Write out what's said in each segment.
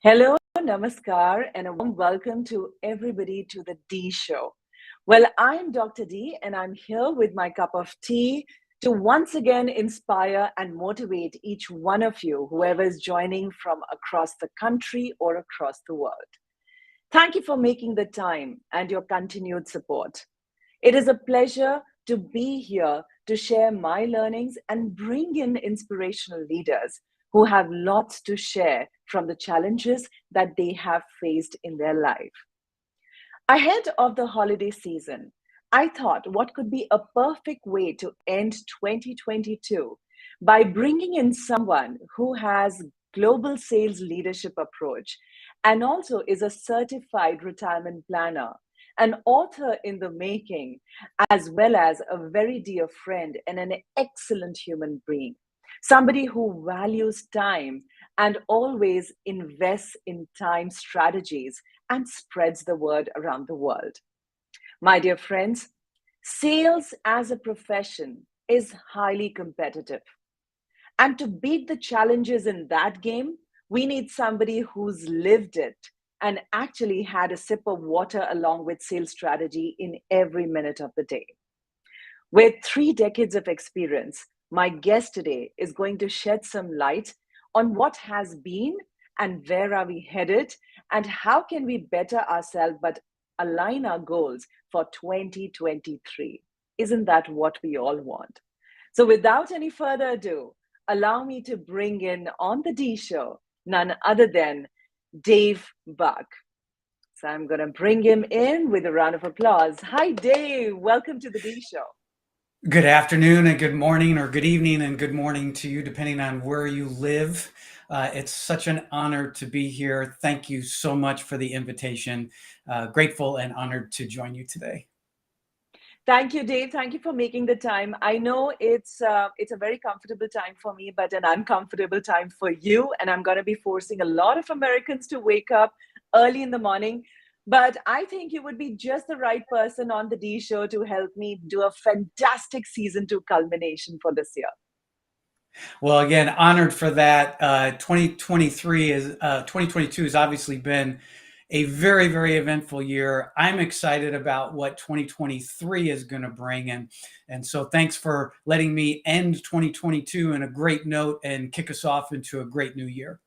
Hello, namaskar, and a warm welcome to everybody to the Dee Show. Well, I'm Dr. Dee, and I'm here with my cup of tea to once again inspire and motivate each one of you, whoever is joining from across the country or across the world. Thank you for making the time and your continued support. It is a pleasure to be here to share my learnings and bring in inspirational leaders who have lots to share from the challenges that they have faced in their life. Ahead of the holiday season, I thought what could be a perfect way to end 2022 by bringing in someone who has global sales leadership approach and also is a certified retirement planner, an author in the making, as well as a very dear friend and an excellent human being. Somebody who values time and always invests in time strategies and spreads the word around the world. My dear friends, sales as a profession is highly competitive. And to beat the challenges in that game, we need somebody who's lived it and actually had a sip of water along with sales strategy in every minute of the day. With 3 decades of experience, my guest today is going to shed some light on what has been and where are we headed and how can we better ourselves but align our goals for 2023. Isn't that what we all want? So without any further ado, allow me to bring in on the Dee Show none other than Dave Buck. So I'm going to bring him in with a round of applause. Hi, Dave. Welcome to the Dee Show. Good afternoon and good morning, or good evening and good morning to you, depending on where you live. It's such an honor to be here. Thank you so much for the invitation. Grateful and honored to join you today. Thank you, Dave. Thank you for making the time. I know it's a very comfortable time for me, but an uncomfortable time for you. And I'm going to be forcing a lot of Americans to wake up early in the morning. But I think you would be just the right person on the Dee Show to help me do a fantastic season 2 culmination for this year. Well, again, honored for that. 2022 has obviously been a very, very eventful year. I'm excited about what 2023 is going to bring. And so thanks for letting me end 2022 in a great note and kick us off into a great new year.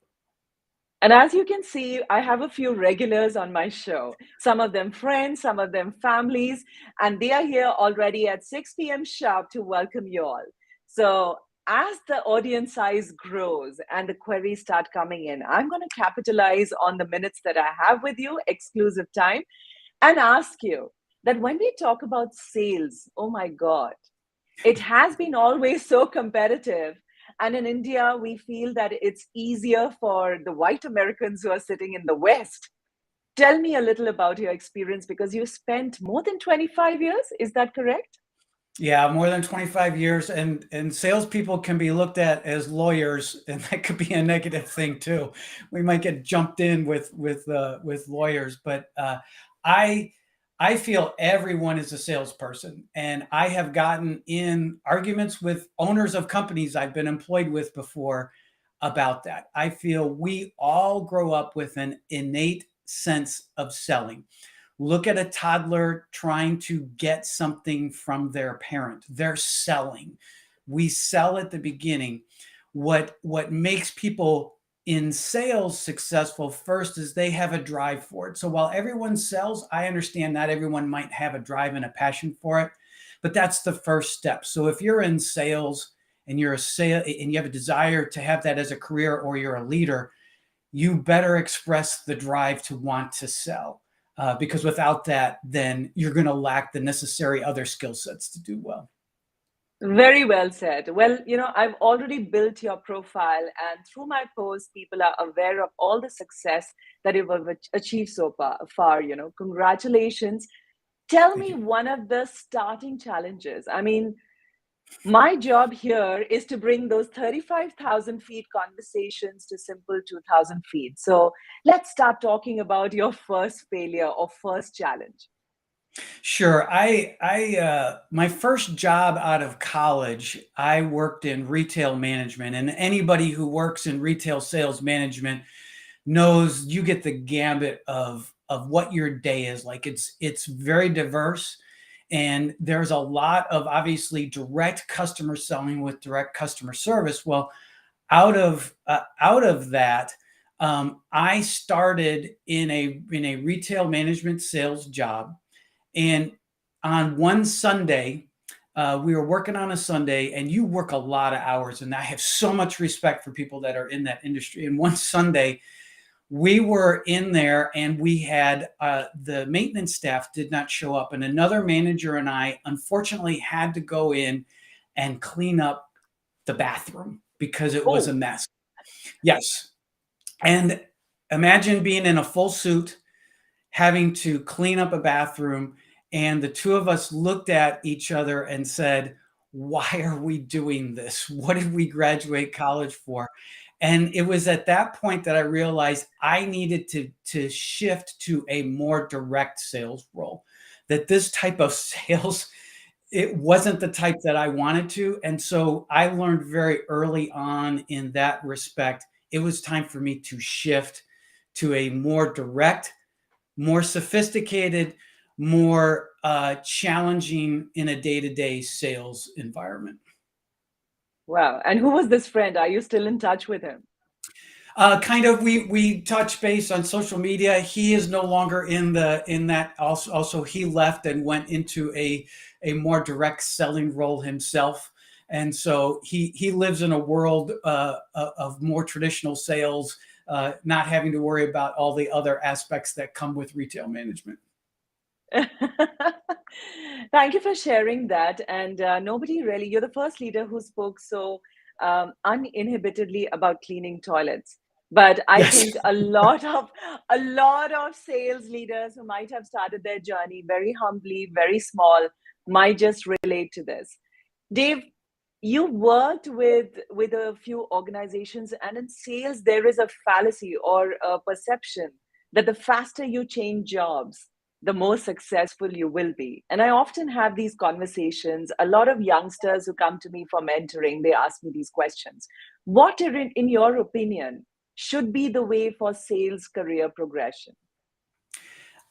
And as you can see, I have a few regulars on my show, some of them friends, some of them families, and they are here already at 6 p.m. sharp to welcome you all. So as the audience size grows and the queries start coming in, I'm going to capitalize on the minutes that I have with you, exclusive time, and ask you that when we talk about sales, oh my God, it has been always so competitive. And in India, we feel that it's easier for the white Americans who are sitting in the West. Tell me a little about your experience because you spent more than 25 years. Is that correct? Yeah, more than 25 years, and salespeople can be looked at as lawyers, and that could be a negative thing too. We might get jumped in with lawyers, but I I feel everyone is a salesperson, and I have gotten in arguments with owners of companies I've been employed with before about that. I feel we all grow up with an innate sense of selling. Look at a toddler trying to get something from their parent. They're selling. We sell at the beginning. What makes people in sales successful first is they have a drive for it. So while everyone sells, I understand not everyone might have a drive and a passion for it, but that's the first step. So if you're in sales and you're a sale and you have a desire to have that as a career, or you're a leader, you better express the drive to want to sell. Because without that, then you're going to lack the necessary other skill sets to do well. Very well said. Well, I've already built your profile, and through my posts, people are aware of all the success that you've achieved so far. Congratulations. Tell Thank me you. one of the starting challenges. I mean, my job here is to bring those 35,000 feet conversations to simple 2,000 feet. So let's start talking about your first failure or first challenge. Sure. My first job out of college, I worked in retail management, and anybody who works in retail sales management knows you get the gambit of what your day is like. It's very diverse, and there's a lot of obviously direct customer selling with direct customer service. Well, out of that, I started in a retail management sales job, and on one Sunday, we were working on a Sunday, and you work a lot of hours, and I have so much respect for people that are in that industry. And one Sunday, we were in there, and we had the maintenance staff did not show up, and another manager and I unfortunately had to go in and clean up the bathroom because it was a Oh, mess. Yes. And imagine being in a full suit, having to clean up a bathroom. And the two of us looked at each other and said, why are we doing this? What did we graduate college for? And it was at that point that I realized I needed to shift to a more direct sales role, that this type of sales, it wasn't the type that I wanted to. And so I learned very early on in that respect, it was time for me to shift to a more direct, more sophisticated, more challenging in a day-to-day sales environment. wow. And who was this friend? Are you still in touch with him? Kind of, we touch base on social media. He is no longer in that. Also, he left and went into a more direct selling role himself, and so he lives in a world of more traditional sales, not having to worry about all the other aspects that come with retail management. Thank you for sharing that. And nobody really, you're the first leader who spoke so uninhibitedly about cleaning toilets. But I Yes. think a lot of sales leaders who might have started their journey very humbly, very small, might just relate to this. Dave, you worked with a few organizations, and in sales, there is a fallacy or a perception that the faster you change jobs, the more successful you will be. And I often have these conversations. A lot of youngsters who come to me for mentoring, they ask me these questions. What, in your opinion, should be the way for sales career progression?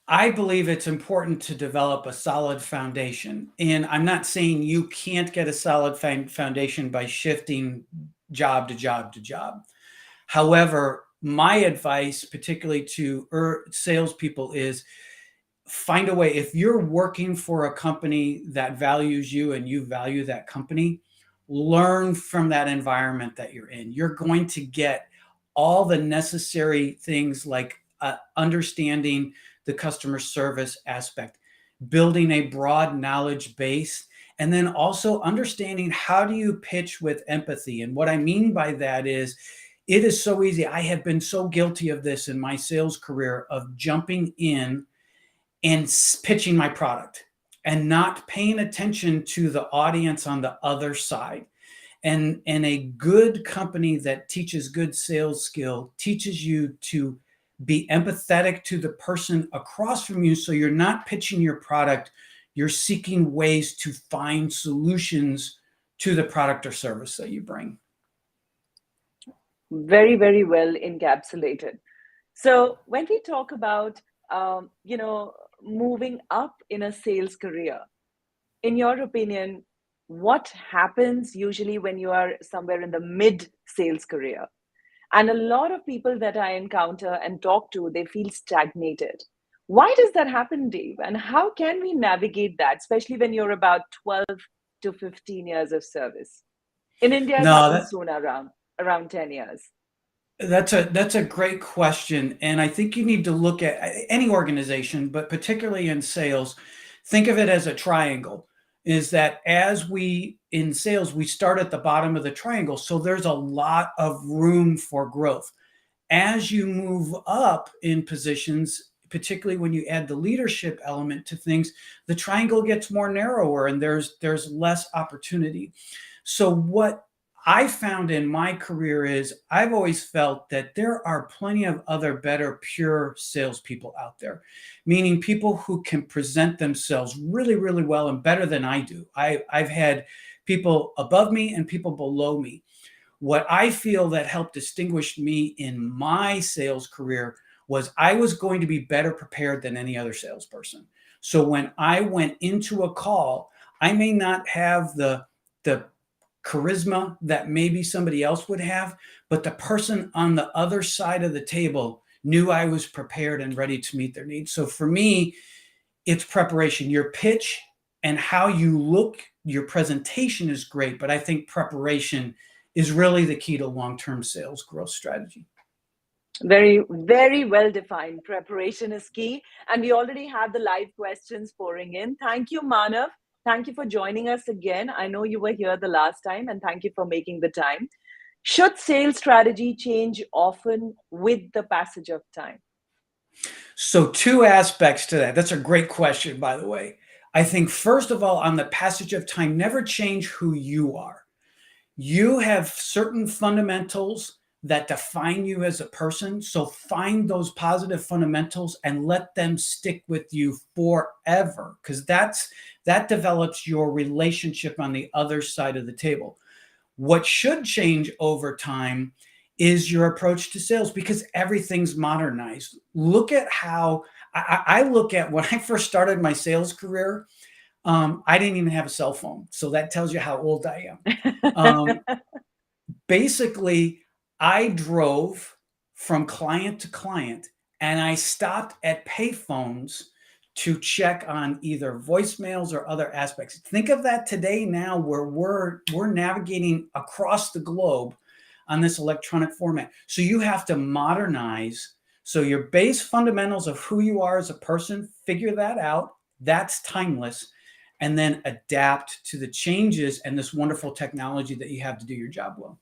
I believe it's important to develop a solid foundation. And I'm not saying you can't get a solid foundation by shifting job to job to job. However, my advice, particularly to salespeople, is find a way. If you're working for a company that values you and you value that company, learn from that environment that you're in. You're going to get all the necessary things like understanding the customer service aspect, building a broad knowledge base, and then also understanding how do you pitch with empathy. And what I mean by that is it is so easy. I have been so guilty of this in my sales career of jumping in and pitching my product and not paying attention to the audience on the other side. And a good company that teaches good sales skill teaches you to be empathetic to the person across from you, so you're not pitching your product, you're seeking ways to find solutions to the product or service that you bring. Very, very well encapsulated. So when we talk about, moving up in a sales career, in your opinion, what happens usually when you are somewhere in the mid sales career? And a lot of people that I encounter and talk to, they feel stagnated. Why does that happen, Dave? And how can we navigate that, especially when you're about 12 to 15 years of service? In India, it No, happens soon around 10 years. that's a great question, and I think you need to look at any organization, but particularly in sales, think of it as a triangle. Is that as we in sales, we start at the bottom of the triangle, so there's a lot of room for growth. As you move up in positions, particularly when you add the leadership element to things, the triangle gets more narrower and there's less opportunity. So what I found in my career is I've always felt that there are plenty of other better pure salespeople out there, meaning people who can present themselves really, really well and better than I do. I've had people above me and people below me. what I feel that helped distinguish me in my sales career was I was going to be better prepared than any other salesperson. So when I went into a call, I may not have the charisma that maybe somebody else would have, but the person on the other side of the table knew I was prepared and ready to meet their needs. So for me, it's preparation. Your pitch and how you look, your presentation is great, but I think preparation is really the key to long-term sales growth strategy. Very, very well defined. Preparation is key. And we already have the live questions pouring in. Thank you, Manav. Thank you for joining us again. I know you were here the last time, and thank you for making the time. Should sales strategy change often with the passage of time? So two aspects to that. That's a great question, by the way. I think, first of all, on the passage of time, never change who you are. You have certain fundamentals that define you as a person. So find those positive fundamentals and let them stick with you forever, because that develops your relationship on the other side of the table. What should change over time is your approach to sales, because everything's modernized. Look at how I look at when I first started my sales career. I didn't even have a cell phone. So that tells you how old I am. Basically, I drove from client to client, and I stopped at payphones to check on either voicemails or other aspects. Think of that today now, where we're navigating across the globe on this electronic format. So you have to modernize. So your base fundamentals of who you are as a person, figure that out. That's timeless. And then adapt to the changes and this wonderful technology that you have to do your job well.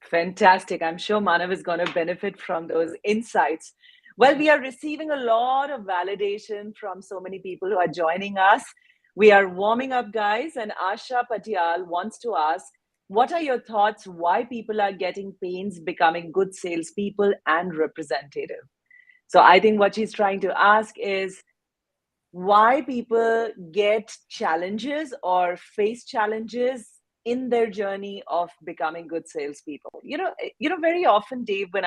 Fantastic. I'm sure Manav is going to benefit from those insights. Well, we are receiving a lot of validation from so many people who are joining us. We are warming up, guys, and Asha Patial wants to ask, what are your thoughts why people are getting pains becoming good salespeople and representative? So I think what she's trying to ask is why people get challenges or face challenges in their journey of becoming good salespeople. Very often, Dave, when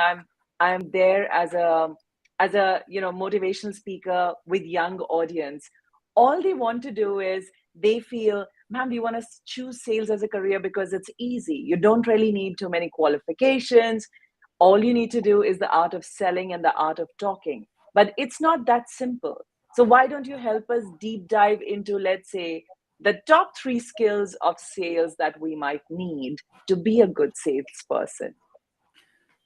I'm there as a motivational speaker with young audience, all they want to do is they feel, ma'am, we want to choose sales as a career because it's easy. You don't really need too many qualifications. All you need to do is the art of selling and the art of talking. But it's not that simple. So why don't you help us deep dive into, let's say, the top 3 skills of sales that we might need to be a good salesperson?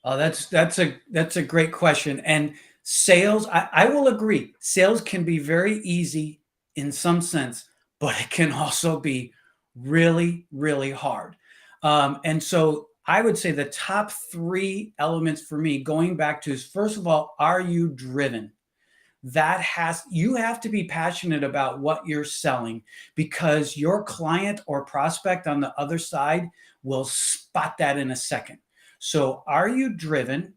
Oh, that's a great question. And sales, I will agree, sales can be very easy in some sense, but it can also be really, really hard. And so I would say the top 3 elements for me, going back to, is, first of all, are you driven? You have to be passionate about what you're selling, because your client or prospect on the other side will spot that in a second. So are you driven?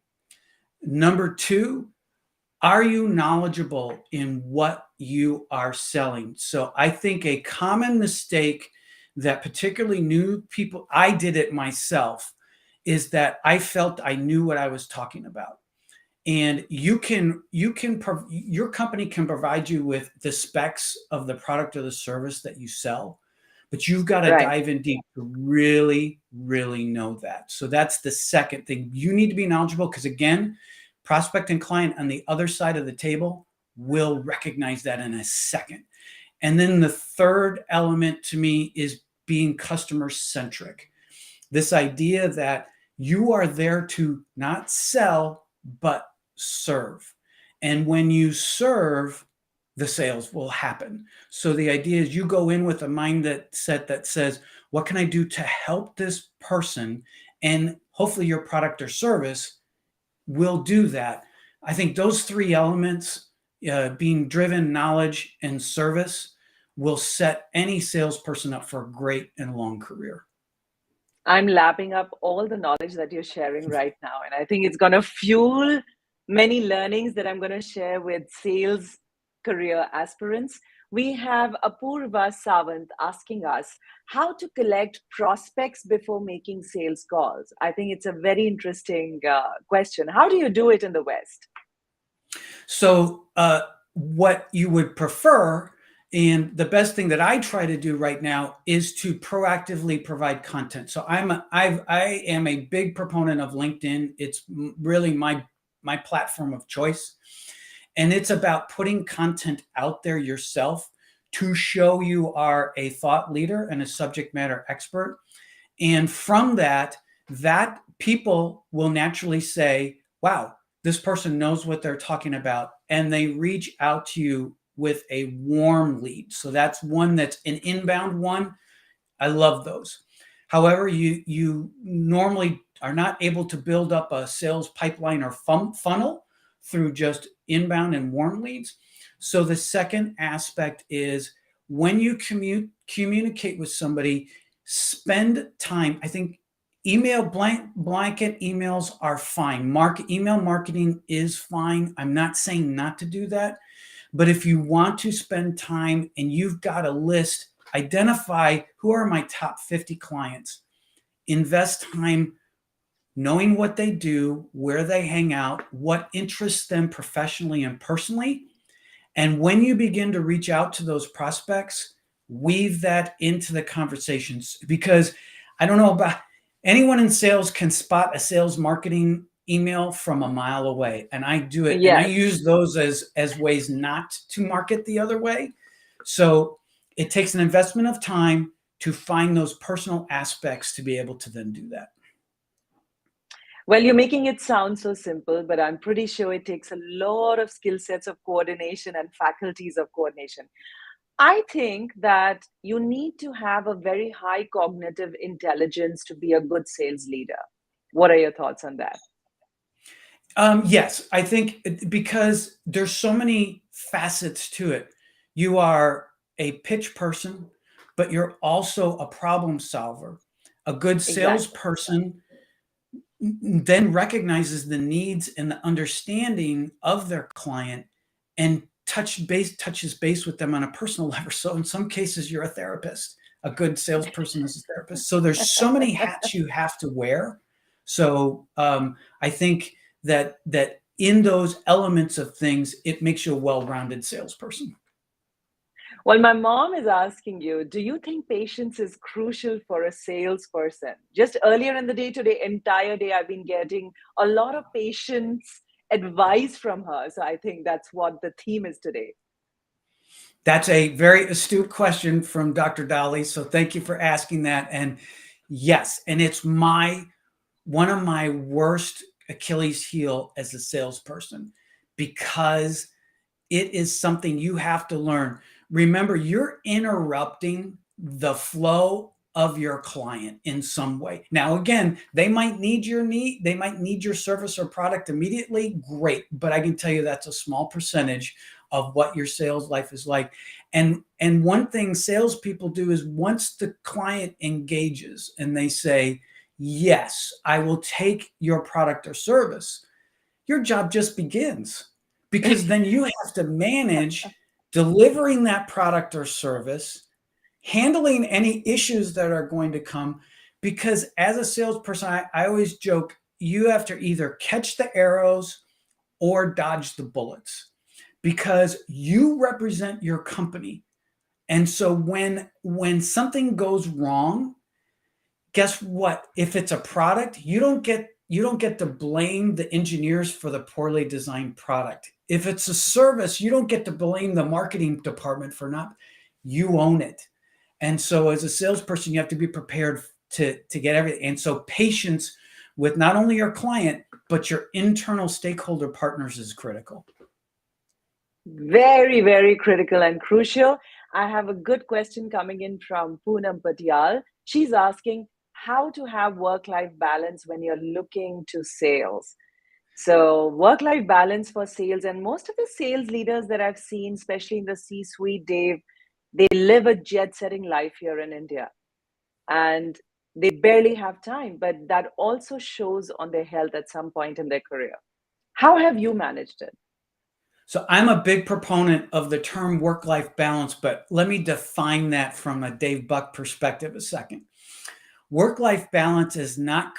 Number 2, are you knowledgeable in what you are selling? So I think a common mistake that particularly new people, I did it myself, is that I felt I knew what I was talking about. And your company can provide you with the specs of the product or the service that you sell, but you've got to dive in deep to really, really know that. So that's the second thing. You need to be knowledgeable, because again, prospect and client on the other side of the table will recognize that in a second. And then the third element to me is being customer centric. This idea that you are there to not sell, but serve. And when you serve, the sales will happen. So the idea is you go in with a mindset that says, what can I do to help this person? And hopefully your product or service will do that. I think those 3 elements, being driven, knowledge, and service, will set any salesperson up for a great and long career. I'm lapping up all the knowledge that you're sharing right now. And I think it's going to fuel many learnings that I'm going to share with sales career aspirants. We have Apurva Sawant asking us how to collect prospects before making sales calls. I think it's a very interesting question. How do you do it in the West? So, what you would prefer, and the best thing that I try to do right now is to proactively provide content. So I am a big proponent of LinkedIn. It's really my platform of choice, and it's about putting content out there yourself to show you are a thought leader and a subject matter expert. And from that people will naturally say, wow, this person knows what they're talking about. And they reach out to you with a warm lead. So that's one that's an inbound one. I love those. However, you normally are not able to build up a sales pipeline or funnel through just inbound and warm leads. So the second aspect is when you communicate with somebody, spend time. I think blanket emails are fine. Email marketing is fine. I'm not saying not to do that. But if you want to spend time and you've got a list, identify who are my top 50 clients, invest time knowing what they do, where they hang out, what interests them professionally and personally. And when you begin to reach out to those prospects, weave that into the conversations, because I don't know about anyone in sales can spot a sales marketing email from a mile away. And I do it. And I Yes. use those as ways not to market the other way. So it takes an investment of time to find those personal aspects to be able to then do that. Well, you're making it sound so simple, but I'm pretty sure it takes a lot of skill sets of coordination and faculties of coordination. I think that you need to have a very high cognitive intelligence to be a good sales leader. What are your thoughts on that? Yes, I think because there's so many facets to it. You are a pitch person, but you're also a problem solver. A good Exactly. salesperson then recognizes the needs and the understanding of their client and touches base with them on a personal level. So in some cases, you're a therapist. A good salesperson is a therapist. So there's so many hats you have to wear. So I think that in those elements of things, it makes you a well-rounded salesperson. Well, my mom is asking you, do you think patience is crucial for a salesperson? Just earlier in the day, today, entire day, I've been getting a lot of patience advice from her. So I think that's what the theme is today. That's a very astute question from Dr. Dolly. So thank you for asking that. And yes, and it's one of my worst Achilles heel as a salesperson, because it is something you have to learn. Remember, you're interrupting the flow of your client in some way. Now, again, they might need your service or product immediately. Great. But I can tell you that's a small percentage of what your sales life is like. And one thing salespeople do is once the client engages and they say, yes, I will take your product or service, your job just begins, because then you have to manage delivering that product or service, handling any issues that are going to come. Because as a salesperson, I always joke, you have to either catch the arrows or dodge the bullets, because you represent your company. And so when something goes wrong, guess what? If it's a product, you don't get to blame the engineers for the poorly designed product. If it's a service, you don't get to blame the marketing department for not. You own it. And so as a salesperson, you have to be prepared to get everything. And so patience with not only your client, but your internal stakeholder partners is critical. Very, very critical and crucial. I have a good question coming in from Poonam Patial. She's asking how to have work-life balance when you're looking to sales. So work-life balance for sales, and most of the sales leaders that I've seen, especially in the C-suite, Dave, they live a jet-setting life here in India, and they barely have time, but that also shows on their health at some point in their career. How have you managed it? So I'm a big proponent of the term work-life balance, but let me define that from a Dave Buck perspective a second. Work-life balance is not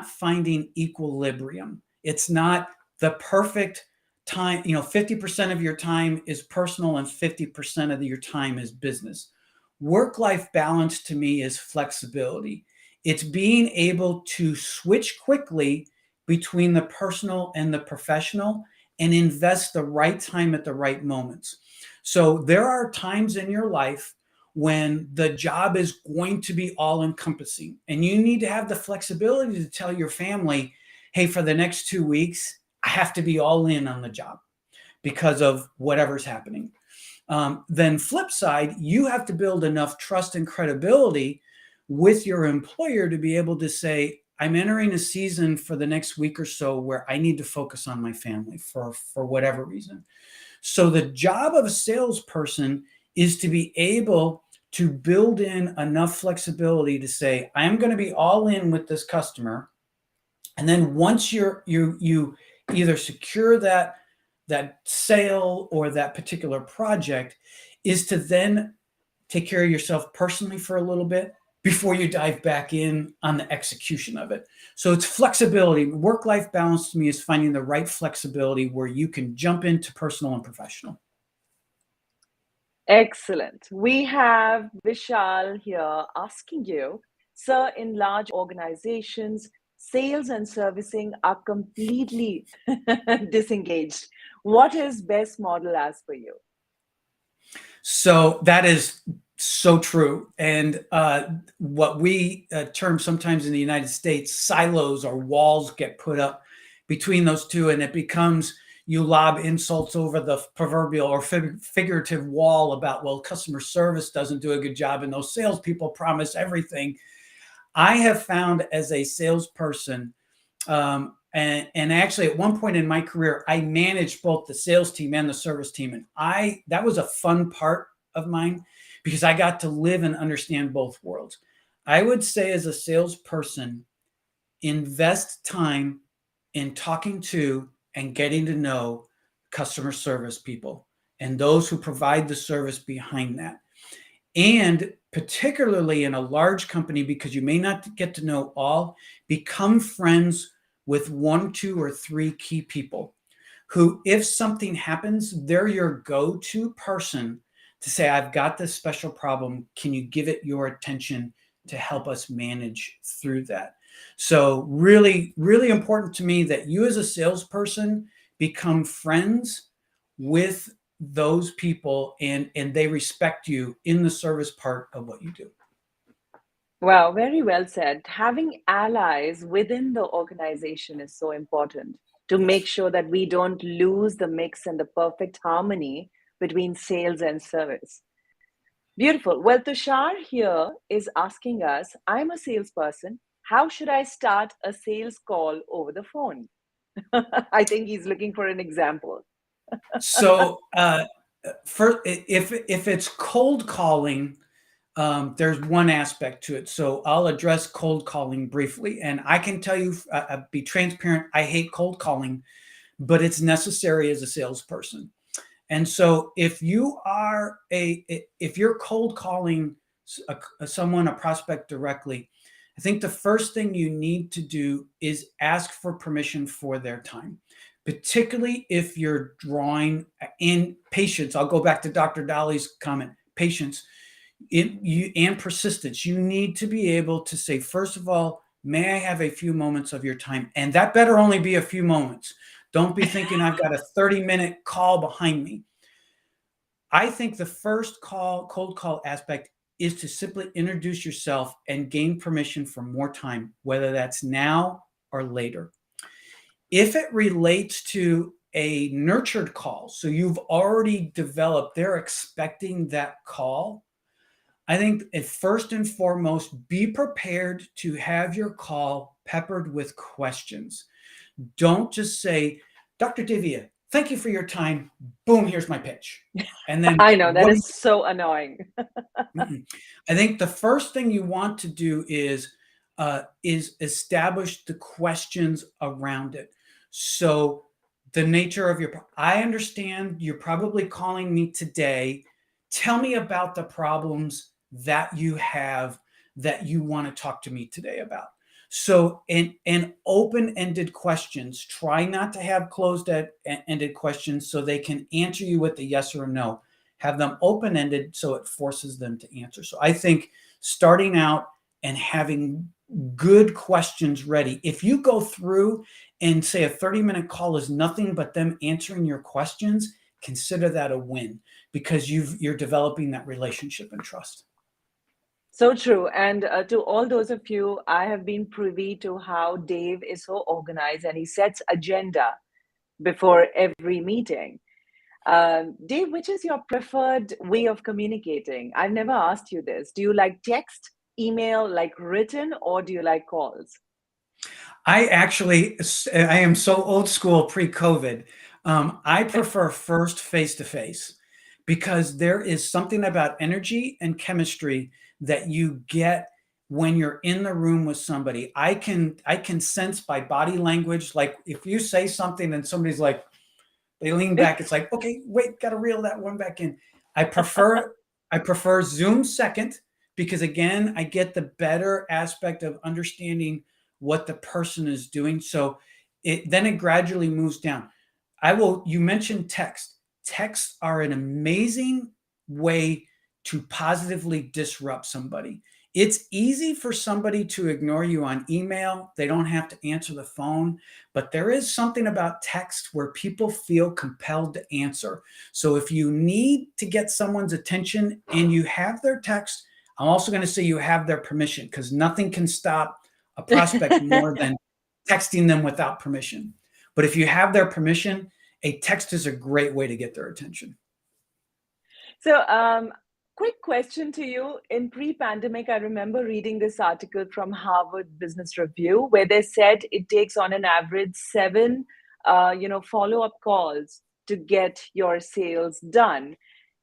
finding equilibrium. It's not the perfect time. 50% of your time is personal and 50% of your time is business. Work-life balance to me is flexibility. It's being able to switch quickly between the personal and the professional and invest the right time at the right moments. So there are times in your life when the job is going to be all encompassing and you need to have the flexibility to tell your family, hey, for the next 2 weeks, I have to be all in on the job because of whatever's happening. Then flip side, you have to build enough trust and credibility with your employer to be able to say, I'm entering a season for the next week or so where I need to focus on my family for whatever reason. So the job of a salesperson is to be able to build in enough flexibility to say, I'm going to be all in with this customer. And then once you either secure that sale or that particular project, is to then take care of yourself personally for a little bit before you dive back in on the execution of it. So it's flexibility. Work-life balance to me is finding the right flexibility where you can jump into personal and professional. Excellent. We have Vishal here asking you, sir, in large organizations, sales and servicing are completely disengaged. What is best model as per you? So that is so true. And what we term sometimes in the United States, silos or walls get put up between those two, and it becomes you lob insults over the proverbial or figurative wall about, well, customer service doesn't do a good job and those salespeople promise everything. I have found as a salesperson, and actually at one point in my career, I managed both the sales team and the service team. And that was a fun part of mine because I got to live and understand both worlds. I would say as a salesperson, invest time in talking to and getting to know customer service people and those who provide the service behind that. And particularly in a large company, because you may not get to know all, become friends with 1, 2, or 3 key people who, if something happens, they're your go-to person to say, I've got this special problem. Can you give it your attention to help us manage through that? So really, really important to me that you as a salesperson become friends with those people and they respect you in the service part of what you do. Wow, very well said. Having allies within the organization is so important to make sure that we don't lose the mix and the perfect harmony between sales and service. Beautiful. Well, Tushar here is asking us, I'm a salesperson. How should I start a sales call over the phone? I think he's looking for an example. So if it's cold calling, there's one aspect to it. So I'll address cold calling briefly. And I can tell you, be transparent, I hate cold calling, but it's necessary as a salesperson. And so if you're cold calling someone, a prospect directly, I think the first thing you need to do is ask for permission for their time, particularly if you're drawing in patience. I'll go back to Dr. Dolly's comment, patience and persistence. You need to be able to say, first of all, may I have a few moments of your time? And that better only be a few moments. Don't be thinking I've got a 30-minute call behind me. I think the first cold call aspect is to simply introduce yourself and gain permission for more time, whether that's now or later. If it relates to a nurtured call, so you've already developed, they're expecting that call, I think first and foremost, be prepared to have your call peppered with questions. Don't just say, Dr. Divya, thank you for your time. Boom, here's my pitch. And then I know that is so annoying. I think the first thing you want to do is establish the questions around it. So the nature of I understand you're probably calling me today. Tell me about the problems that you have that you want to talk to me today about. So, and open-ended questions. Try not to have closed-ended questions so they can answer you with a yes or a no. Have them open-ended so it forces them to answer. So I think starting out and having good questions ready. If you go through and say a 30-minute call is nothing but them answering your questions, consider that a win because you're developing that relationship and trust. So true. And to all those of you, I have been privy to how Dave is so organized and he sets agenda before every meeting. Dave, which is your preferred way of communicating? I've never asked you this. Do you like text, email, like written, or do you like calls? I am so old school pre-COVID. I prefer first face-to-face because there is something about energy and chemistry that you get when you're in the room with somebody. I can sense by body language, like if you say something and somebody's like, they lean back, it's like, okay, wait, got to reel that one back in. I prefer I prefer Zoom second because again, I get the better aspect of understanding what the person is doing. So it gradually moves down. You mentioned text. Texts are an amazing way to positively disrupt somebody. It's easy for somebody to ignore you on email. They don't have to answer the phone, but there is something about text where people feel compelled to answer. So if you need to get someone's attention and you have their text, I'm also going to say you have their permission because nothing can stop a prospect more than texting them without permission. But if you have their permission, a text is a great way to get their attention. So, quick question to you. In pre-pandemic, I remember reading this article from Harvard Business Review where they said it takes on an average 7, follow-up calls to get your sales done.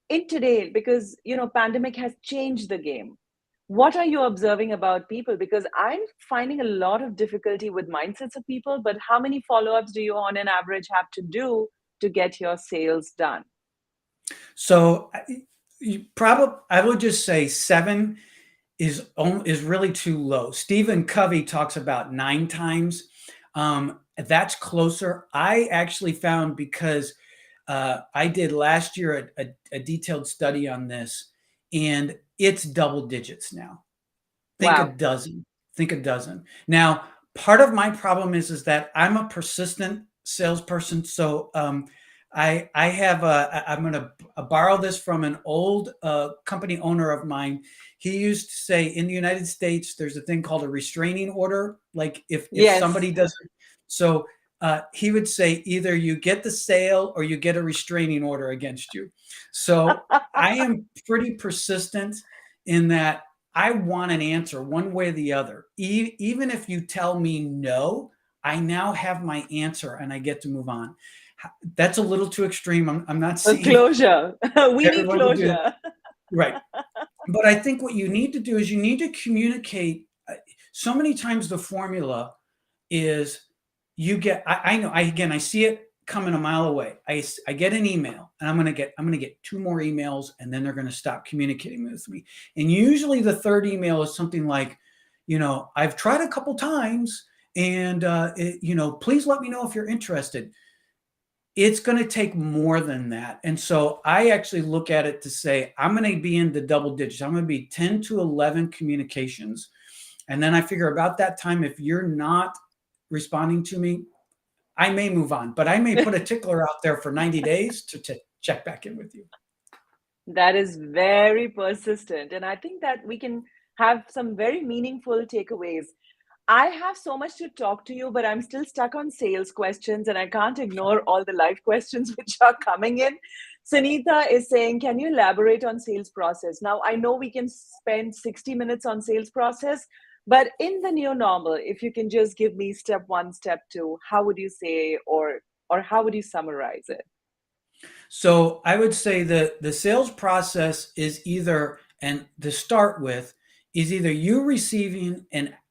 In today, because pandemic has changed the game. What are you observing about people? Because I'm finding a lot of difficulty with mindsets of people, but how many follow-ups do you on an average have to do to get your sales done? So I would just say 7 is really too low. Stephen Covey talks about 9 times. That's closer. I actually found because I did last year a detailed study on this, and it's double digits now. Think a Wow. dozen. Think a dozen. Now, part of my problem is that I'm a persistent salesperson. So I have I'm going to borrow this from an old company owner of mine. He used to say in the United States, there's a thing called a restraining order. Like if Yes. somebody doesn't, so he would say either you get the sale or you get a restraining order against you. So I am pretty persistent in that I want an answer one way or the other. Even if you tell me no, I now have my answer and I get to move on. That's a little too extreme. I'm not A saying closure. We need everyone would do that. closure. Right. But I think what you need to do is you need to communicate. So many times the formula is I know, I see it coming a mile away. I get an email and I'm going to get 2 more emails and then they're going to stop communicating with me. And usually the third email is something like, I've tried a couple times and, please let me know if you're interested. It's going to take more than that. And so I actually look at it to say, I'm going to be in the double digits. I'm going to be 10 to 11 communications. And then I figure about that time, if you're not responding to me, I may move on, but I may put a tickler out there for 90 days to check back in with you. That is very persistent. And I think that we can have some very meaningful takeaways. I have so much to talk to you, but I'm still stuck on sales questions and I can't ignore all the live questions which are coming in. Sunita is saying, can you elaborate on sales process? Now, I know we can spend 60 minutes on sales process, but in the new normal, if you can just give me step 1, step 2, how would you say, or how would you summarize it? So I would say that the sales process is either, and to start with, is either you receiving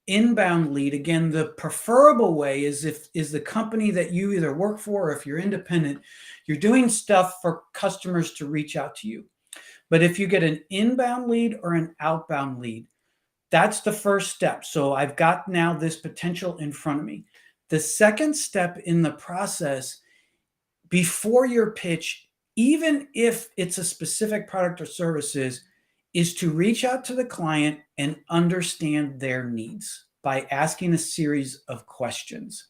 inbound lead, again, the preferable way is the company that you either work for, or if you're independent, you're doing stuff for customers to reach out to you. But if you get an inbound lead or an outbound lead, that's the first step. So I've got now this potential in front of me. The second step in the process before your pitch, even if it's a specific product or services, is to reach out to the client and understand their needs by asking a series of questions.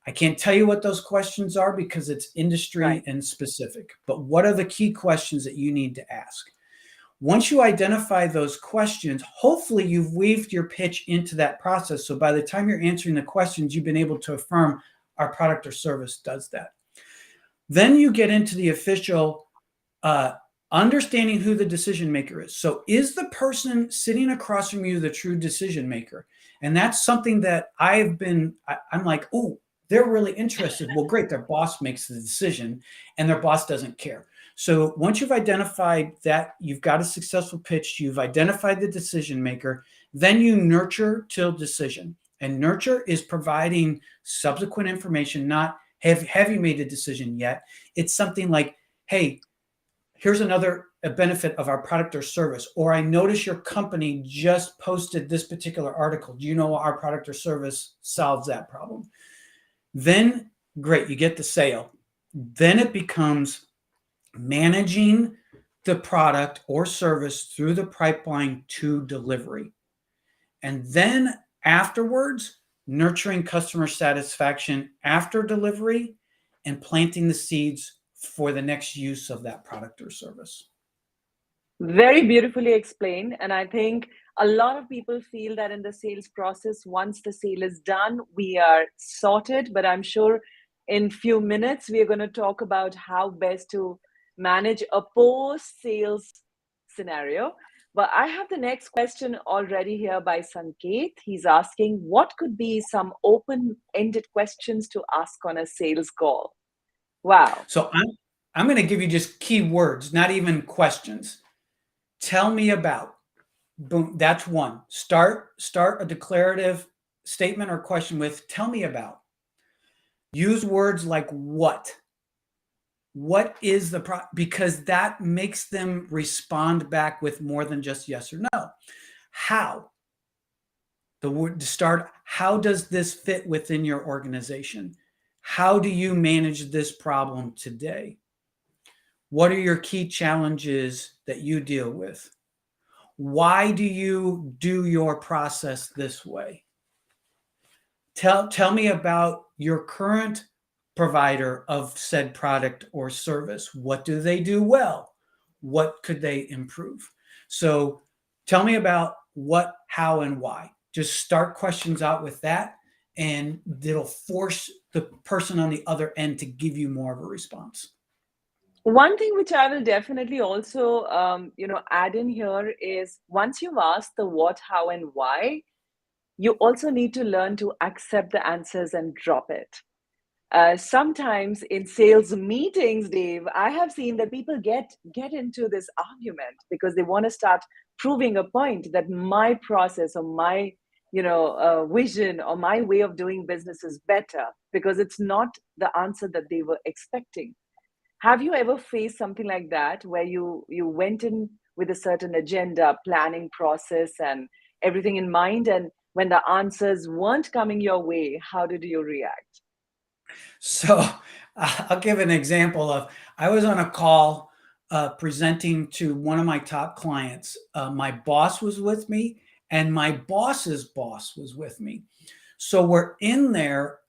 I can't tell you what those questions are because it's industry and specific, but what are the key questions that you need to ask? Once you identify those questions, hopefully you've weaved your pitch into that process. So by the time you're answering the questions, you've been able to affirm our product or service does that. Then you get into the official understanding who the decision maker is. So is the person sitting across from you the true decision maker? And that's something that I'm like, oh, they're really interested. Well, great. Their boss makes the decision and their boss doesn't care. So once you've identified that you've got a successful pitch, you've identified the decision maker, then you nurture till decision. And nurture is providing subsequent information, not have you made a decision yet? It's something like, hey, here's a benefit of our product or service, or I notice your company just posted this particular article. Do you know our product or service solves that problem? Then, great, you get the sale. Then it becomes managing the product or service through the pipeline to delivery. And then afterwards, nurturing customer satisfaction after delivery and planting the seeds for the next use of that product or service. Very beautifully explained. And I think a lot of people feel that in the sales process, once the sale is done, we are sorted. But I'm sure in few minutes, we are going to talk about how best to manage a post-sales scenario. But I have the next question already here by Sanket. He's asking, what could be some open-ended questions to ask on a sales call? Wow. So I'm going to give you just key words, not even questions. Tell me about. Boom. That's one. Start a declarative statement or question with tell me about. Use words like what. What is the because that makes them respond back with more than just yes or no. How? The word to start, how does this fit within your organization? How do you manage this problem today? What are your key challenges that you deal with? Why do you do your process this way? Tell me about your current provider of said product or service. What do they do well? What could they improve? So tell me about what, how, and why. Just start questions out with that, and it'll force the person on the other end to give you more of a response. One thing which I will definitely also, add in here is once you've asked the what, how, and why, you also need to learn to accept the answers and drop it. Sometimes in sales meetings, Dave, I have seen that people get into this argument because they want to start proving a point that my process or my vision or my way of doing business is better because it's not the answer that they were expecting. Have you ever faced something like that where you went in with a certain agenda, planning process, and everything in mind, and when the answers weren't coming your way, how did you react? So I'll give an example of, I was on a call presenting to one of my top clients. My boss was with me and my boss's boss was with me. So we're in there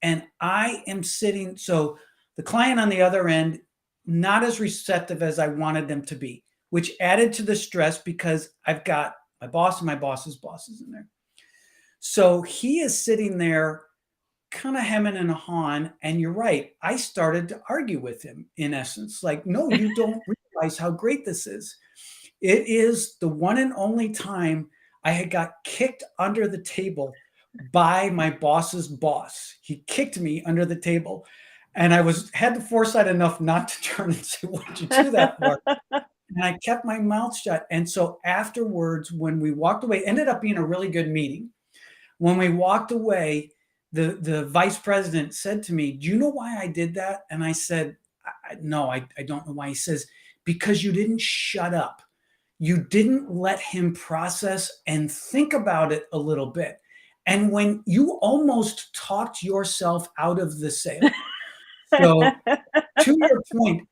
and I am sitting. So the client on the other end, not as receptive as I wanted them to be, which added to the stress because I've got my boss and my boss's bosses in there. So he is sitting there kind of hemming and hawing. And you're right. I started to argue with him in essence, like, no, you don't realize how great this is. It is the one and only time I had got kicked under the table by my boss's boss. He kicked me under the table. And I had the foresight enough not to turn and say, what did you do that for? And I kept my mouth shut. And so afterwards, when we walked away, ended up being a really good meeting. When we walked away, the vice president said to me, "Do you know why I did that?" And I said, "No, I don't know why." He says, "Because you didn't shut up. You didn't let him process and think about it a little bit. And when you almost talked yourself out of the sale." So to your point,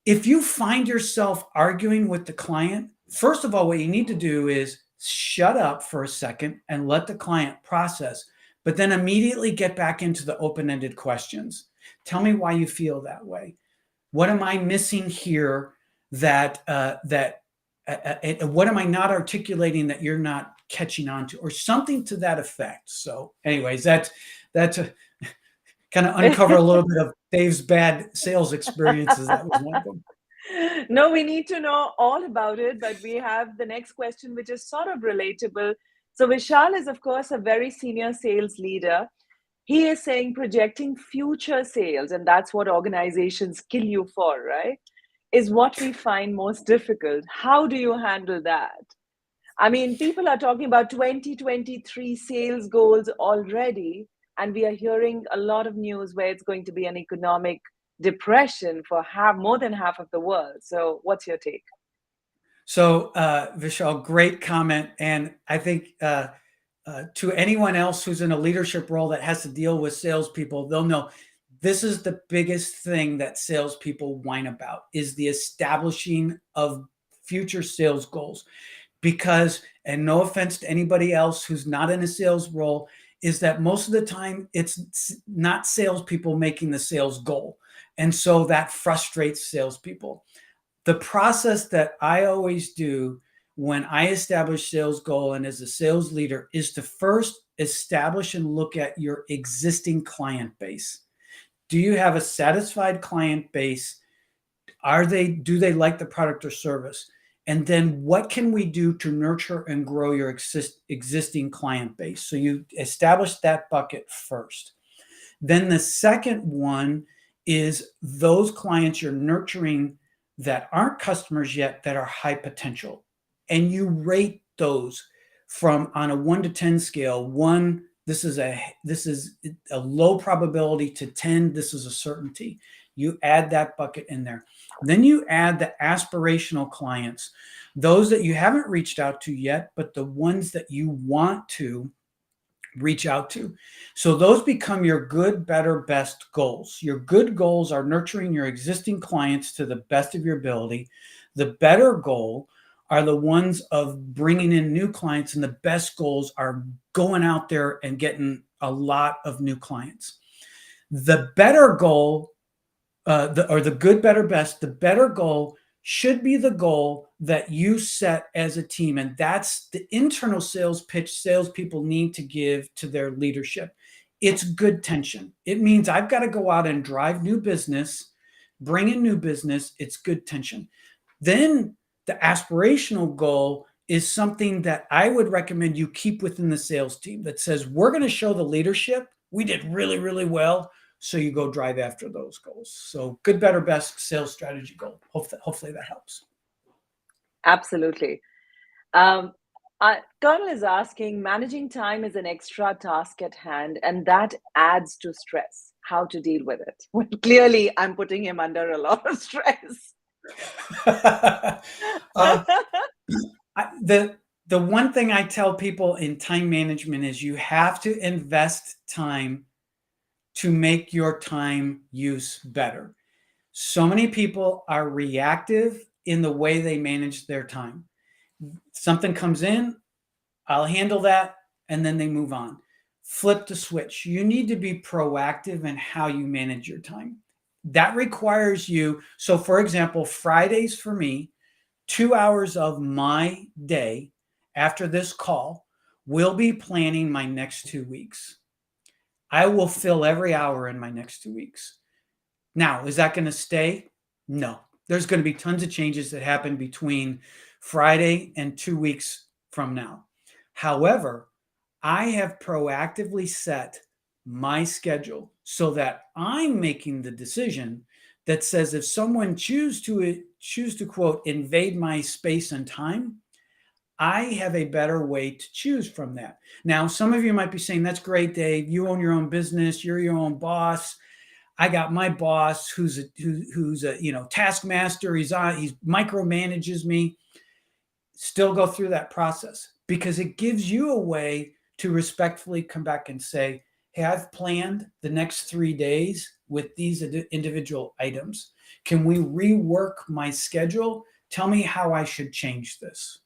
if you find yourself arguing with the client, first of all, what you need to do is shut up for a second and let the client process, but then immediately get back into the open-ended questions. Tell me why you feel that way. What am I missing here what am I not articulating that you're not catching on to, or something to that effect? So anyways, that's a kind of uncover a little bit of Dave's bad sales experiences. That was one of them. No, we need to know all about it, but we have the next question, which is sort of relatable. So Vishal is, of course, a very senior sales leader. He is saying projecting future sales, and that's what organizations kill you for, right? Is what we find most difficult. How do you handle that? I mean, people are talking about 2023 sales goals already, and we are hearing a lot of news where it's going to be an economic depression for more than half of the world. So, what's your take? So, Vishal, great comment. And I think to anyone else who's in a leadership role that has to deal with salespeople, they'll know this is the biggest thing that salespeople whine about, is the establishing of future sales goals. Because, and no offense to anybody else who's not in a sales role, is that most of the time it's not salespeople making the sales goal. And so that frustrates salespeople. The process that I always do when I establish sales goal and as a sales leader is to first establish and look at your existing client base. Do you have a satisfied client base? Do they like the product or service? And then what can we do to nurture and grow your existing client base? So you establish that bucket first. Then the second one is those clients you're nurturing that aren't customers yet that are high potential. And you rate those from on a 1 to 10 scale. 1, this is a low probability, to 10, this is a certainty. You add that bucket in there. Then you add the aspirational clients, those that you haven't reached out to yet, but the ones that you want to reach out to. So those become your good, better, best goals. Your good goals are nurturing your existing clients to the best of your ability. The better goal are the ones of bringing in new clients, and the best goals are going out there and getting a lot of new clients. The better goal, the good, better, best, the better goal should be the goal that you set as a team. And that's the internal sales pitch salespeople need to give to their leadership. It's good tension. It means I've got to go out and drive new business, bring in new business. It's good tension. Then the aspirational goal is something that I would recommend you keep within the sales team that says, we're going to show the leadership we did really, really well. So you go drive after those goals. So good, better, best sales strategy goal. Hopefully that helps. Absolutely. Colonel is asking, managing time is an extra task at hand, and that adds to stress. How to deal with it? Well, clearly, I'm putting him under a lot of stress. The one thing I tell people in time management is you have to invest time to make your time use better. So many people are reactive in the way they manage their time. Something comes in, I'll handle that, and then they move on. Flip the switch. You need to be proactive in how you manage your time. That requires you. So for example, Fridays for me, 2 hours of my day after this call will be planning my next 2 weeks. I will fill every hour in my next 2 weeks. Now, is that going to stay? No. There's going to be tons of changes that happen between Friday and 2 weeks from now. However, I have proactively set my schedule so that I'm making the decision that says if someone choose to quote invade my space and time, I have a better way to choose from that. Now, some of you might be saying, that's great, Dave. You own your own business. You're your own boss. I got my boss who's a taskmaster. He micromanages me. Still go through that process, because it gives you a way to respectfully come back and say, hey, I've planned the next 3 days with these individual items. Can we rework my schedule? Tell me how I should change this.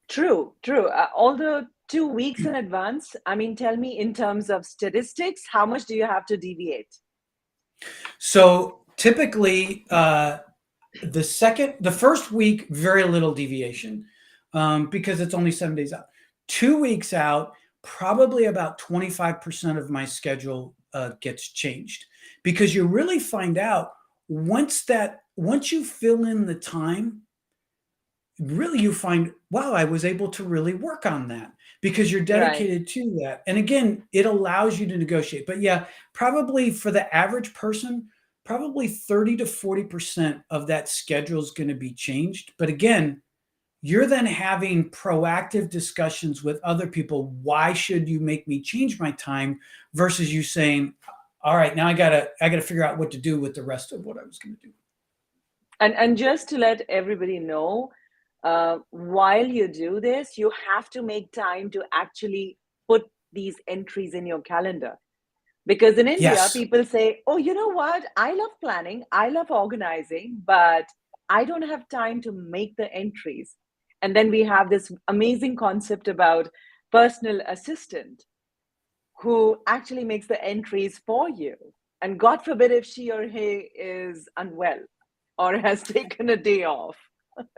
True, true. Although 2 weeks in advance, I mean, tell me in terms of statistics, how much do you have to deviate? So typically, the first week, very little deviation, because it's only 7 days out. 2 weeks out, probably about 25% of my schedule gets changed, because you really find out once you fill in the time, really you find, wow, I was able to really work on that, because you're dedicated to that. And again, it allows you to negotiate. But yeah, probably for the average person, probably 30 to 40% of that schedule is going to be changed. But again, you're then having proactive discussions with other people. Why should you make me change my time, versus you saying, all right, now I gotta figure out what to do with the rest of what I was going to do. And just to let everybody know, while you do this, you have to make time to actually put these entries in your calendar. Because in India, Yes. people say, oh, you know what? I love planning, I love organizing, but I don't have time to make the entries. And then we have this amazing concept about personal assistant who actually makes the entries for you. And God forbid if she or he is unwell or has taken a day off.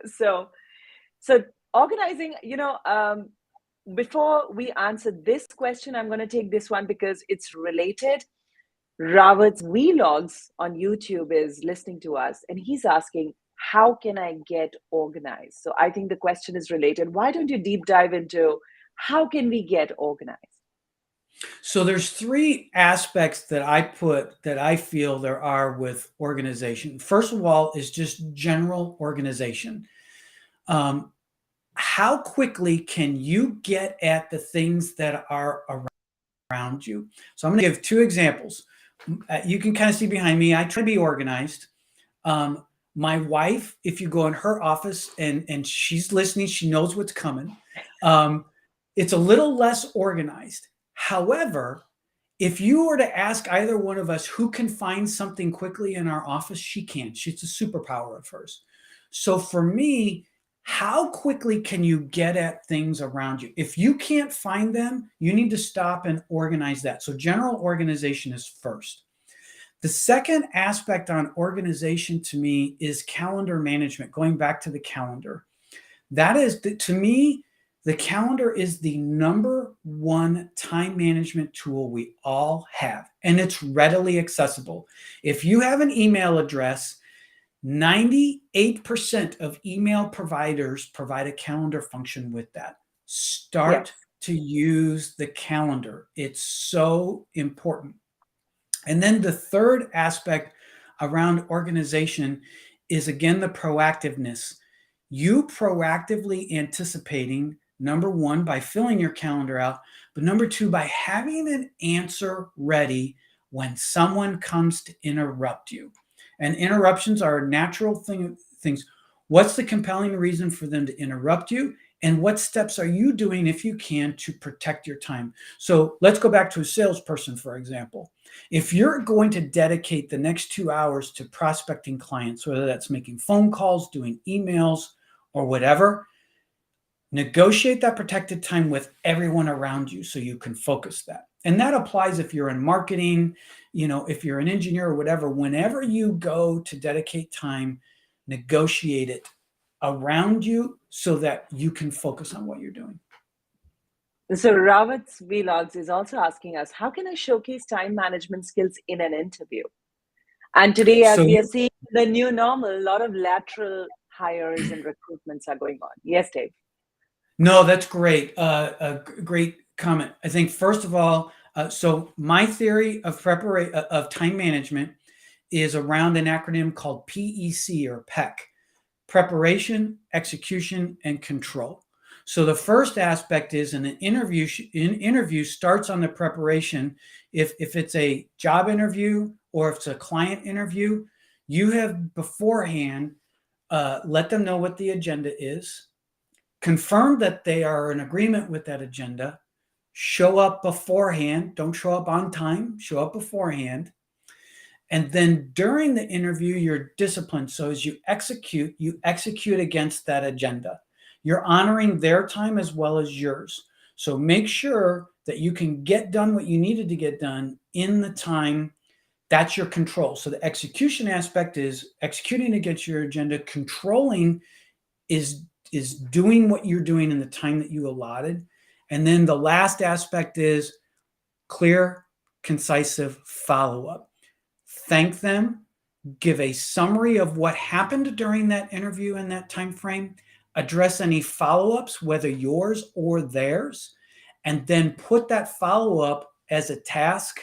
So organizing, before we answer this question, I'm going to take this one because it's related. Rawat's Vlogs on YouTube is listening to us, and he's asking, how can I get organized? So I think the question is related. Why don't you deep dive into how can we get organized? So there's 3 aspects that I feel there are with organization. First of all is just general organization. How quickly can you get at the things that are around you? So I'm going to give 2 examples. You can kind of see behind me, I try to be organized. My wife, if you go in her office and she's listening, she knows what's coming. It's a little less organized. However, if you were to ask either one of us who can find something quickly in our office, she can. She's a superpower of hers. So for me, how quickly can you get at things around you? If you can't find them, you need to stop and organize that. So general organization is first. The second aspect on organization to me is calendar management, going back to the calendar. That is, to me, the calendar is the number one time management tool we all have, and it's readily accessible. If you have an email address, 98% of email providers provide a calendar function with that. Start to use the calendar. It's so important. And then the third aspect around organization is, again, the proactiveness. You proactively anticipating, number one, by filling your calendar out, but number two, by having an answer ready when someone comes to interrupt you. And interruptions are natural things. What's the compelling reason for them to interrupt you? And what steps are you doing, if you can, to protect your time? So let's go back to a salesperson, for example. If you're going to dedicate the next 2 hours to prospecting clients, whether that's making phone calls, doing emails, or whatever, negotiate that protected time with everyone around you so you can focus that. And that applies if you're in marketing, if you're an engineer or whatever. Whenever you go to dedicate time, negotiate it around you so that you can focus on what you're doing. So Rawat's Vlogs is also asking us, how can I showcase time management skills in an interview? And today, as we are seeing the new normal, a lot of lateral hires and recruitments are going on. Yes, Dave. No, that's great. A great comment. I think, first of all, so my theory of time management is around an acronym called PEC or PEC. preparation, execution, and control. So the first aspect is an interview starts on the preparation. If it's a job interview or if it's a client interview, you have beforehand let them know what the agenda is, confirm that they are in agreement with that agenda, show up beforehand, don't show up on time, show up beforehand. And then during the interview, you're disciplined. So as you execute against that agenda. You're honoring their time as well as yours. So make sure that you can get done what you needed to get done in the time. That's your control. So the execution aspect is executing against your agenda. Controlling is doing what you're doing in the time that you allotted. And then the last aspect is clear, concise follow-up. Thank them, give a summary of what happened during that interview in that time frame, address any follow-ups, whether yours or theirs, and then put that follow-up as a task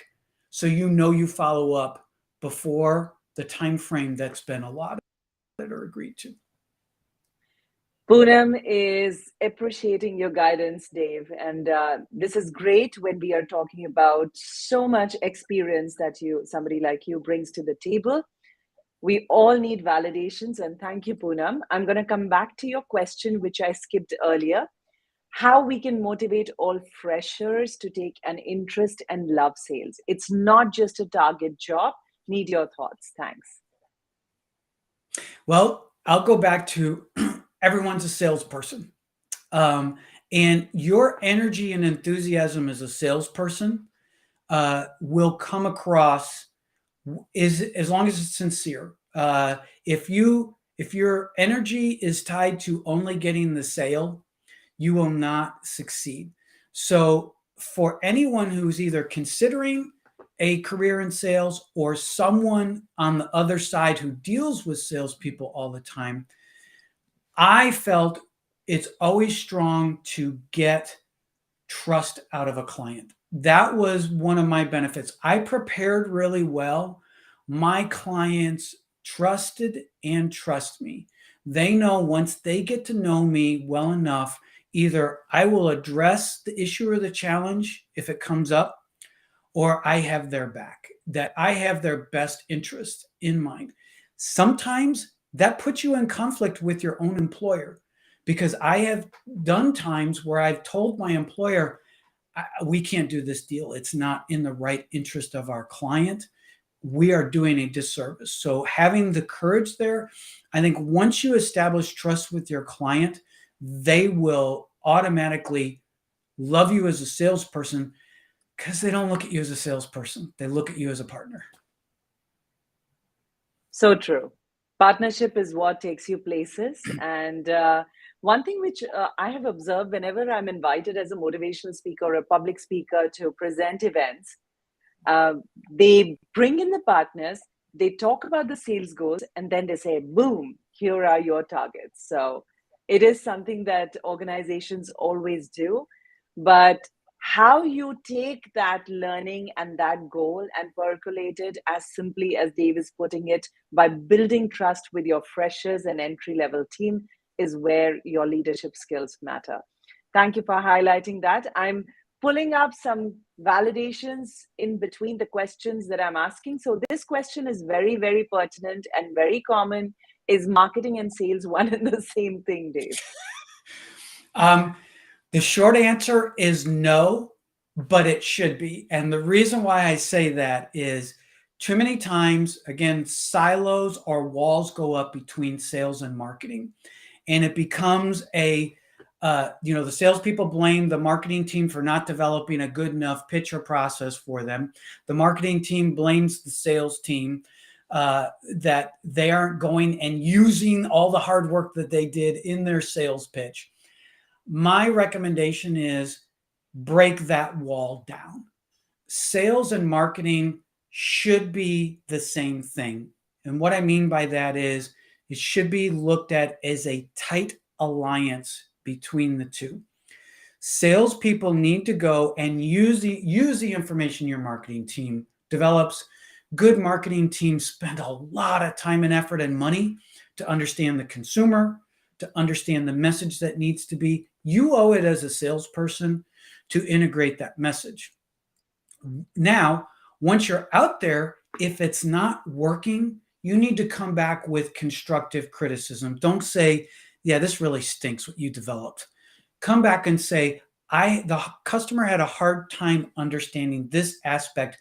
so you know you follow up before the time frame that's been allotted or agreed to. Poonam is appreciating your guidance, Dave. And this is great when we are talking about so much experience that somebody like you brings to the table. We all need validations. And thank you, Poonam. I'm going to come back to your question, which I skipped earlier. How we can motivate all freshers to take an interest and love sales. It's not just a target job. Need your thoughts. Thanks. Well, I'll go back to everyone's a salesperson. And your energy and enthusiasm as a salesperson will come across as long as it's sincere. If your energy is tied to only getting the sale, you will not succeed. So for anyone who's either considering a career in sales or someone on the other side who deals with salespeople all the time, I felt it's always strong to get trust out of a client. That was one of my benefits. I prepared really well. My clients trusted and trust me. They know once they get to know me well enough, either I will address the issue or the challenge if it comes up, or I have their back, that I have their best interest in mind. Sometimes that puts you in conflict with your own employer, because I have done times where I've told my employer, we can't do this deal. It's not in the right interest of our client. We are doing a disservice. So having the courage there, I think once you establish trust with your client, they will automatically love you as a salesperson, because they don't look at you as a salesperson. They look at you as a partner. So true. Partnership is what takes you places. And one thing which I have observed whenever I'm invited as a motivational speaker or a public speaker to present events, they bring in the partners, they talk about the sales goals, and then they say, boom, here are your targets. So it is something that organizations always do. But how you take that learning and that goal and percolate it, as simply as Dave is putting it, by building trust with your freshers and entry-level team, is where your leadership skills matter. Thank you for highlighting that. I'm pulling up some validations in between the questions that I'm asking. So this question is very, very pertinent and very common. Is marketing and sales one and the same thing, Dave? The short answer is no, but it should be. And the reason why I say that is too many times, again, silos or walls go up between sales and marketing. And it becomes the salespeople blame the marketing team for not developing a good enough pitch or process for them. The marketing team blames the sales team that they aren't going and using all the hard work that they did in their sales pitch. My recommendation is break that wall down. Sales and marketing should be the same thing. And what I mean by that is it should be looked at as a tight alliance between the two. Salespeople need to go and use the information your marketing team develops. Good marketing teams spend a lot of time and effort and money to understand the consumer, to understand the message that needs to be. You owe it as a salesperson to integrate that message. Now, once you're out there, if it's not working, you need to come back with constructive criticism. Don't say, yeah, this really stinks what you developed. Come back and say, the customer had a hard time understanding this aspect.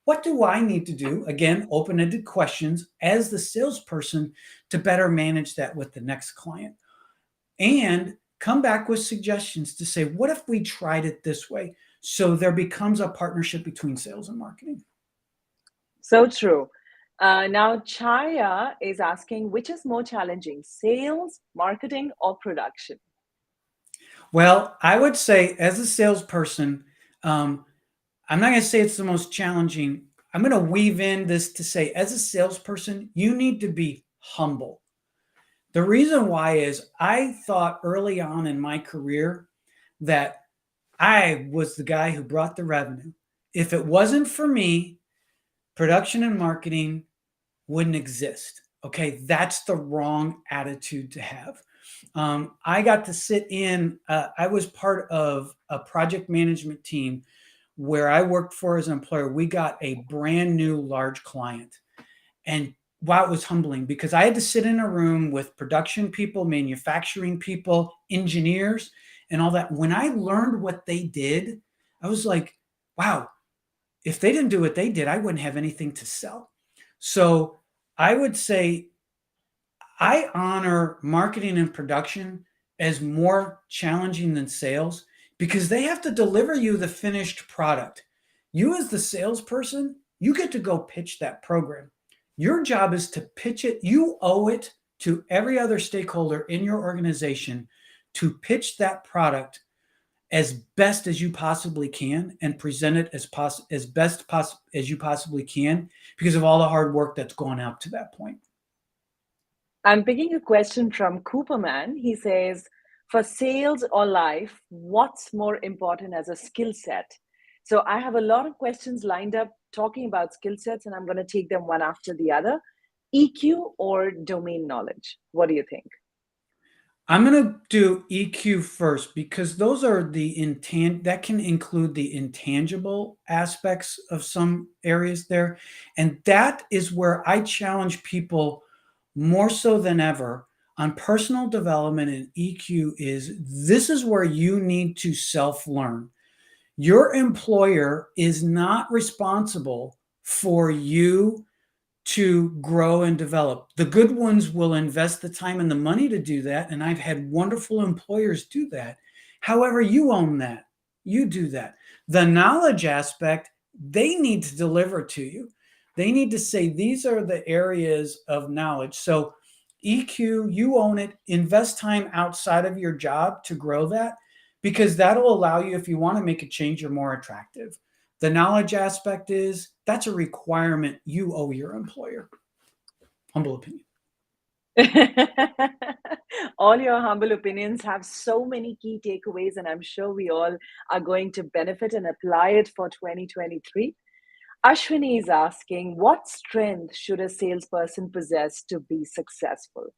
What do I need to do? Again, open-ended questions as the salesperson to better manage that with the next client. And come back with suggestions to say, what if we tried it this way? So there becomes a partnership between sales and marketing. So true. Now, Chaya is asking, which is more challenging, sales, marketing, or production? Well, I would say as a salesperson, I'm not going to say it's the most challenging. I'm going to weave in this to say, as a salesperson, you need to be humble. The reason why is I thought early on in my career that I was the guy who brought the revenue. If it wasn't for me, production and marketing wouldn't exist. Okay, that's the wrong attitude to have. I got to sit in, I was part of a project management team where I worked for as an employer. We got a brand new large client. And wow, it was humbling because I had to sit in a room with production people, manufacturing people, engineers, and all that. When I learned what they did, I was like, wow, if they didn't do what they did, I wouldn't have anything to sell. So I would say I honor marketing and production as more challenging than sales because they have to deliver you the finished product. You as the salesperson, you get to go pitch that program. Your job is to pitch it. You owe it to every other stakeholder in your organization to pitch that product as best as you possibly can and present it as best as you possibly can because of all the hard work that's gone out to that point. I'm picking a question from Cooperman. He says, for sales or life, what's more important as a skill set? So I have a lot of questions lined up talking about skill sets, and I'm going to take them one after the other. EQ or domain knowledge? What do you think? I'm going to do EQ first because those are that can include the intangible aspects of some areas there. And that is where I challenge people more so than ever on personal development, and EQ this is where you need to self-learn. Your employer is not responsible for you to grow and develop. The good ones will invest the time and the money to do that. And I've had wonderful employers do that. However, you own that. You do that. The knowledge aspect, they need to deliver to you. They need to say, these are the areas of knowledge. So EQ, you own it. Invest time outside of your job to grow that because that'll allow you, if you want to make a change, you're more attractive. The knowledge aspect that's a requirement you owe your employer. Humble opinion. All your humble opinions have so many key takeaways, and I'm sure we all are going to benefit and apply it for 2023. Ashwini is asking, what strength should a salesperson possess to be successful?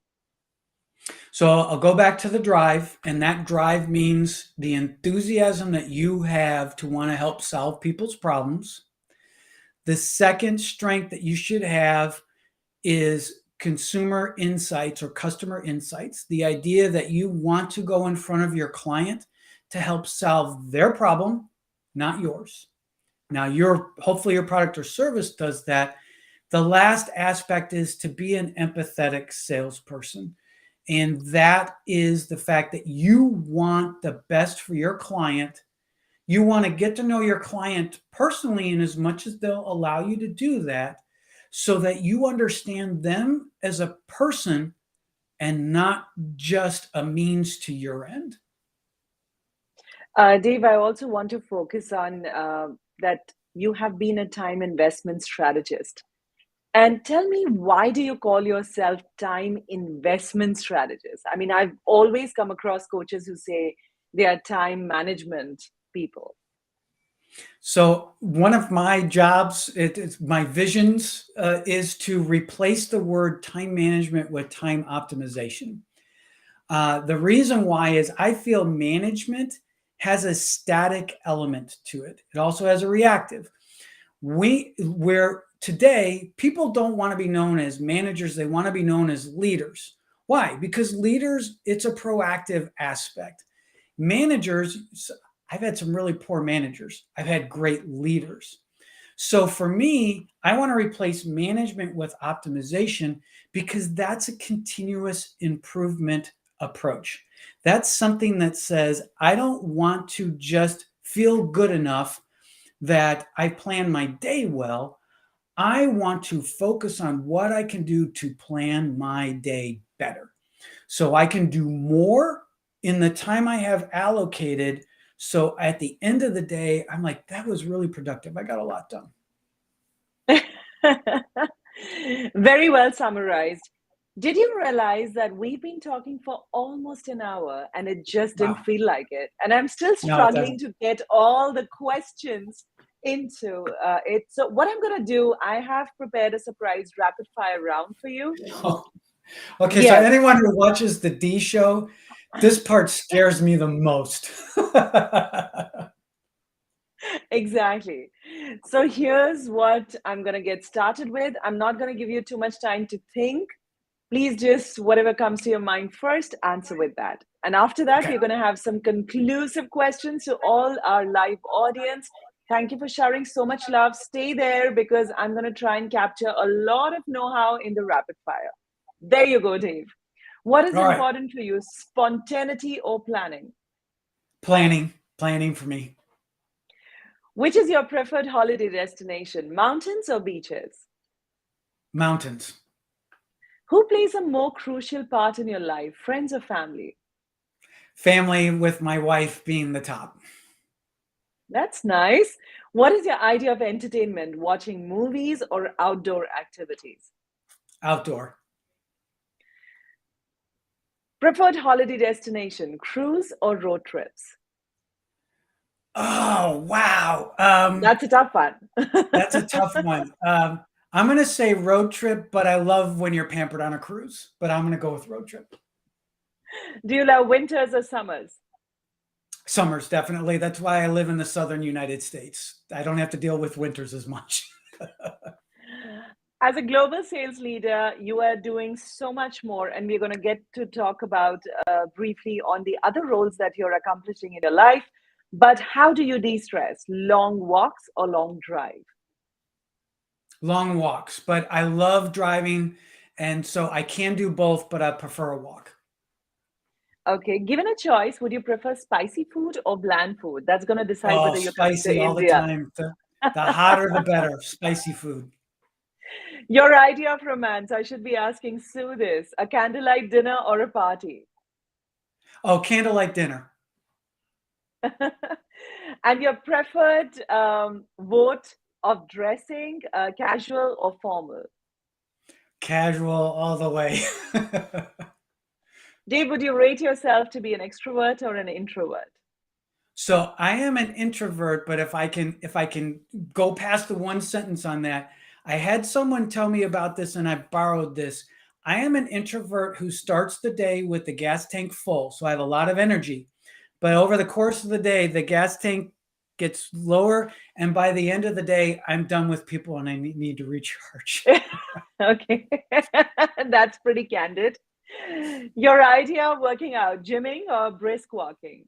So I'll go back to the drive, and that drive means the enthusiasm that you have to want to help solve people's problems. The second strength that you should have is consumer insights or customer insights, the idea that you want to go in front of your client to help solve their problem, not yours. Now, hopefully your product or service does that. The last aspect is to be an empathetic salesperson. And that is the fact that you want the best for your client. You want to get to know your client personally in as much as they'll allow you to do that so that you understand them as a person and not just a means to your end. Dave, I also want to focus on that you have been a time investment strategist. And tell me, why do you call yourself time investment strategist? I mean, I've always come across coaches who say they are time management people. So one of my jobs, it's my visions, is to replace the word time management with time optimization. The reason why is I feel management has a static element to it. It also has a reactive. Where today people don't want to be known as managers, they want to be known as leaders. Why? Because leaders, it's a proactive aspect. Managers, I've had some really poor managers. I've had great leaders. So for me, I want to replace management with optimization because that's a continuous improvement approach. That's something that says, I don't want to just feel good enough that I plan my day well. I want to focus on what I can do to plan my day better so I can do more in the time I have allocated. So at the end of the day, I'm like, that was really productive. I got a lot done. Very well summarized. Did you realize that we've been talking for almost an hour and it just didn't Wow. feel like it? And I'm still No, it struggling doesn't. to get all the questions into it. So, what I'm going to do, I have prepared a surprise rapid fire round for you. Oh, okay, so Yes, anyone who watches the D Show, this part scares me the most. exactly. So, here's what I'm going to get started with. I'm not going to give you too much time to think. Please just whatever comes to your mind first, answer with that. And after that, Okay. we're going to have some conclusive questions to all our live audience. Thank you for sharing so much love. Stay there because I'm going to try and capture a lot of know how in the rapid fire. There you go, Dave. What is All right. important for you, spontaneity or planning? Planning for me. Which is your preferred holiday destination, mountains or beaches? Mountains. Who plays a more crucial part in your life, friends or family? Family with my wife being the top. That's nice. What is your idea of entertainment? Watching movies or outdoor activities? Outdoor. Preferred holiday destination, cruise or road trips? Oh, wow. That's a tough one. That's a tough one. I'm going to say road trip, but I love when you're pampered on a cruise, but I'm going to go with road trip. Do you love winters or summers? Summers, definitely. That's why I live in the southern United States. I don't have to deal with winters as much. As a global sales leader, you are doing so much more, and we're going to get to talk about briefly on the other roles that you're accomplishing in your life. But how do you de stress? Long walks or long drive? Long walks, but I love driving. And so I can do both, but I prefer a walk. Okay, given a choice, would you prefer spicy food or bland food? That's going to decide Oh, whether you're coming to spicy all the India. time. The hotter, the better. Spicy food. Your idea of romance, I should be asking Sue this, a candlelight dinner or a party? Oh, candlelight dinner. And your preferred vote of dressing, casual or formal? Casual all the way. Dave, would you rate yourself to be an extrovert or an introvert? So I am an introvert, but if I can go past the one sentence on that, I had someone tell me about this and I borrowed this. I am an introvert who starts the day with the gas tank full, so I have a lot of energy. But over the course of the day, the gas tank gets lower, and by the end of the day, I'm done with people and I need to recharge. Okay, that's pretty candid. Your idea of working out, gymming or brisk walking?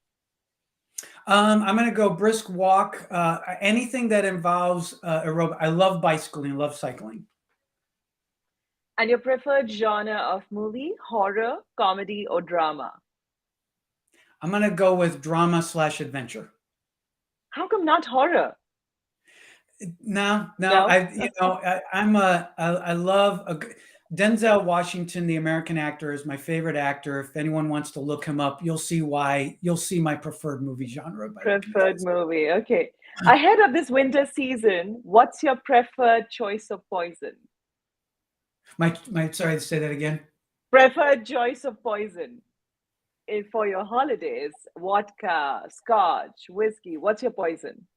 I'm going to go brisk walk. Anything that involves aerobic. I love bicycling. I love cycling. And your preferred genre of movie, horror, comedy, or drama? I'm going to go with drama/adventure. How come not horror? No, No? I love Denzel Washington, the American actor, is my favorite actor. If anyone wants to look him up, you'll see why. You'll see my preferred movie genre by looking at Preferred this. movie. Okay. Ahead of this winter season, what's your preferred choice of poison? Sorry to say that again. Preferred choice of poison for your holidays, vodka, scotch, whiskey. What's your poison?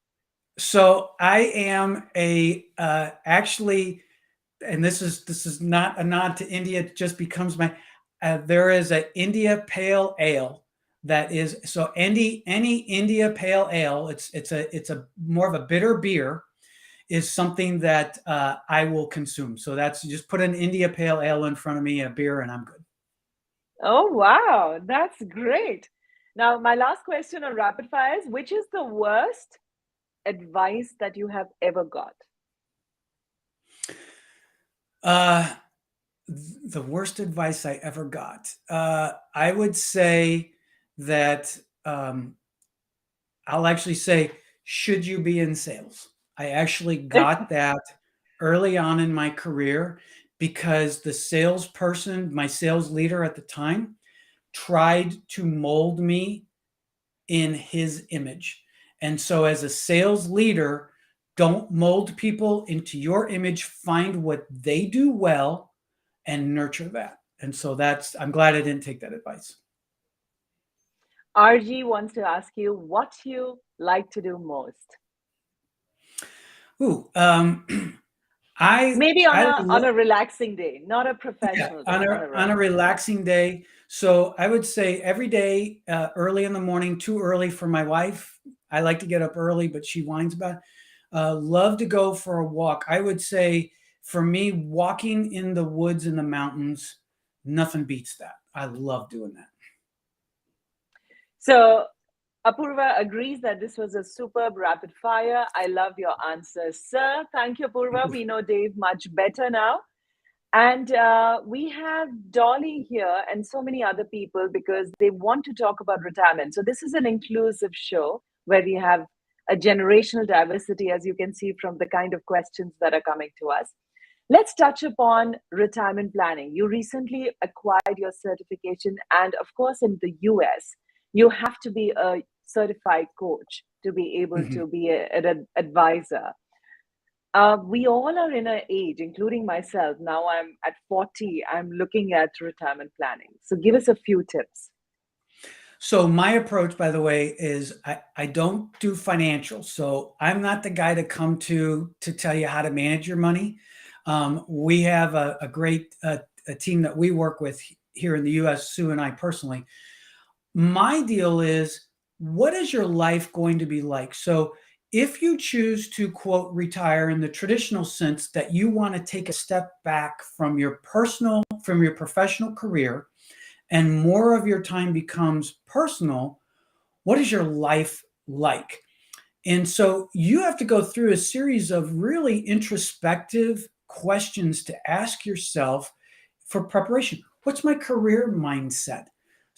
So I am actually, and this is not a nod to India. It just becomes my. There is an India Pale Ale that is so any India Pale Ale. It's a more of a bitter beer is something that I will consume. So that's just put an India Pale Ale in front of me, a beer, and I'm good. Oh, wow, that's great. Now, my last question on rapid fires, which is the worst advice that you have ever got? Uh, the worst advice I ever got. I would say that I'll actually say, should you be in sales? I actually got that early on in my career because the salesperson, my sales leader at the time, tried to mold me in his image. And so, as a sales leader, don't mold people into your image, find what they do well and nurture that. And so I'm glad I didn't take that advice. RG wants to ask you what you like to do most. Ooh, I Maybe on I a relaxing day, not a Yeah, professional day, on on a a on a relaxing day. relaxing day. So I would say every day, early in the morning, too early for my wife. I like to get up early, but she whines about it. Love to go for a walk. I would say for me, walking in the woods in the mountains, nothing beats that. I love doing that. So Apurva agrees that this was a superb rapid fire. I love your answers, sir. Thank you, Apurva. We know Dave much better now. And we have Dolly here and so many other people because they want to talk about retirement. So, this is an inclusive show where we have a generational diversity, as you can see from the kind of questions that are coming to us. Let's touch upon retirement planning. You recently acquired your certification, and of course, in the US, you have to be a certified coach to be able Mhm. to be an advisor. We all are in an age, including myself. Now I'm at 40, I'm looking at retirement planning. So give us a few tips. So my approach, by the way, is I don't do financials. So I'm not the guy to come to tell you how to manage your money. We have a great a team that we work with here in the U.S. Sue and I personally. My deal is, what is your life going to be like? So if you choose to quote retire in the traditional sense that you want to take a step back from your professional career and more of your time becomes personal, what is your life like? And so you have to go through a series of really introspective questions to ask yourself for preparation. What's my career mindset?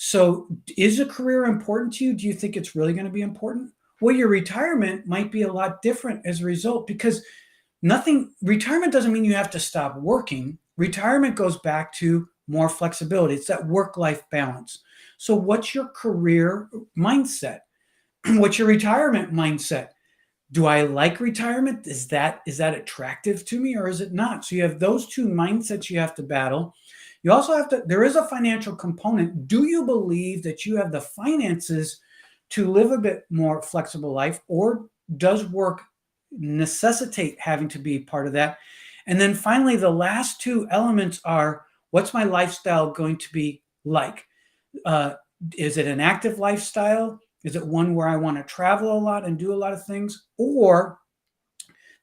So, is a career important to you? Do you think it's really going to be important? Well, your retirement might be a lot different as a result because retirement doesn't mean you have to stop working. Retirement goes back to more flexibility. It's that work life balance. So, what's your career mindset? What's your retirement mindset? Do I like retirement? Is that attractive to me or is it not? So you have those two mindsets you have to battle. You also have to, there is a financial component. Do you believe that you have the finances to live a bit more flexible life, or does work necessitate having to be part of that? And then finally, the last two elements are, what's my lifestyle going to be like? Uh, is it an active lifestyle? Is it one where I want to travel a lot and do a lot of things? Or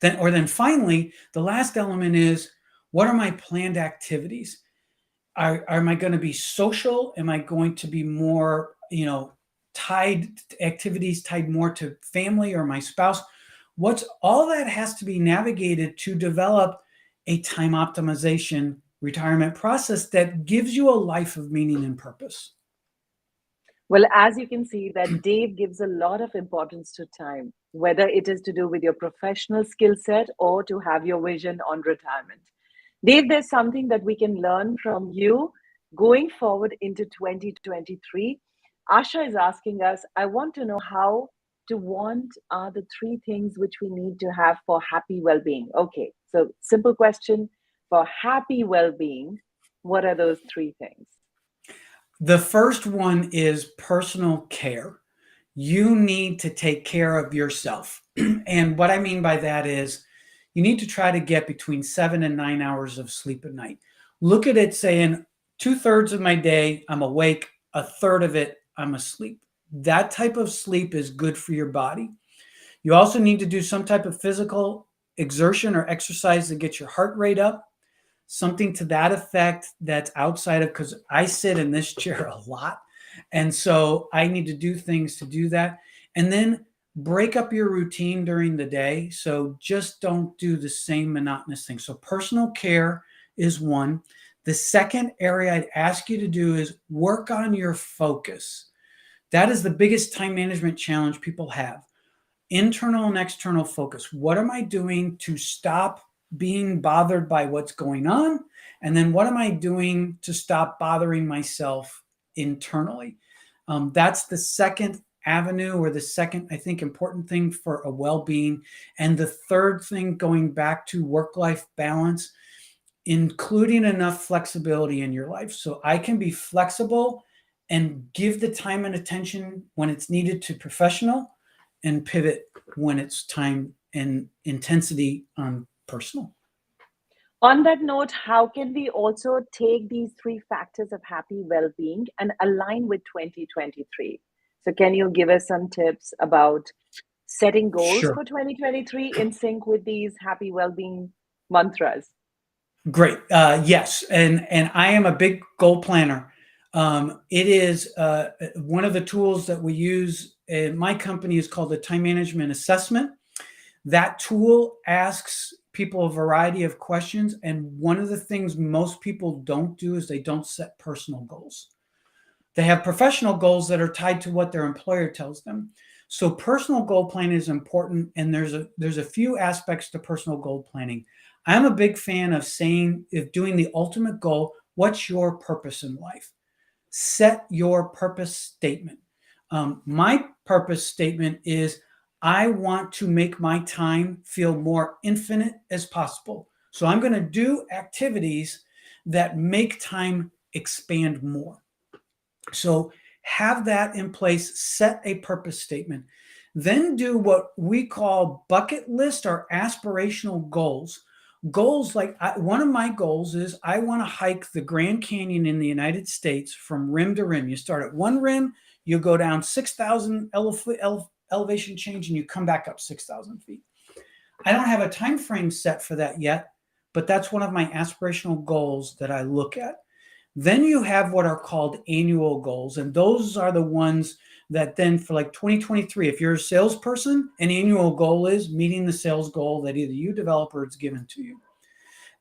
then finally, the last element is, what are my planned activities? Am I going to be social? Am I going to be more, tied activities tied more to family or my spouse? What's all that has to be navigated to develop a time optimization retirement process that gives you a life of meaning and purpose. Well, as you can see, that Dave gives a lot of importance to time, whether it is to do with your professional skill set or to have your vision on retirement. Dave, there's something that we can learn from you going forward into 2023. Asha is asking us, I want to know how to want are the three things which we need to have for happy well-being. Okay, so simple question for happy well-being, what are those three things? The first one is personal care. You need to take care of yourself. And what I mean by that is you need to try to get between 7 and 9 hours of sleep a night. Look at it saying 2/3 of my day I'm awake, a third of it I'm asleep. That type of sleep is good for your body. You also need to do some type of physical exertion or exercise to get your heart rate up, something to that effect that's outside of, because I sit in this chair a lot. And so I need to do things to do that. And then break up your routine during the day. So just don't do the same monotonous thing. So personal care is one. The second area I'd ask you to do is work on your focus. That is the biggest time management challenge people have. Internal and external focus. What am I doing to stop being bothered by what's going on? And then what am I doing to stop bothering myself internally? That's the second avenue, or the second, I think, important thing for a well-being. And the third thing, going back to work-life balance, including enough flexibility in your life. So I can be flexible and give the time and attention when it's needed to professional, and pivot when it's time and intensity on personal. On that note, how can we also take these three factors of happy well-being and align with 2023? So can you give us some tips about setting goals Sure. for 2023 in sync with these happy well-being mantras? Great. Yes. And I am a big goal planner. It is one of the tools that we use in my company is called the time management assessment. That tool asks people a variety of questions. And one of the things most people don't do is they don't set personal goals. They have professional goals that are tied to what their employer tells them. So personal goal planning is important, and there's a few aspects to personal goal planning. I'm a big fan of doing the ultimate goal. What's your purpose in life? Set your purpose statement. My purpose statement is I want to make my time feel more infinite as possible. So I'm going to do activities that make time expand more. So have that in place, set a purpose statement, then do what we call bucket list or aspirational goals. Goals like one of my goals is I want to hike the Grand Canyon in the United States from rim to rim. You start at one rim, you go down 6,000 elevation change, and you come back up 6,000 feet. I don't have a time frame set for that yet, but that's one of my aspirational goals that I look at. Then you have what are called annual goals, and those are the ones that then for like 2023, if you're a salesperson, an annual goal is meeting the sales goal that either you develop or it's given to you.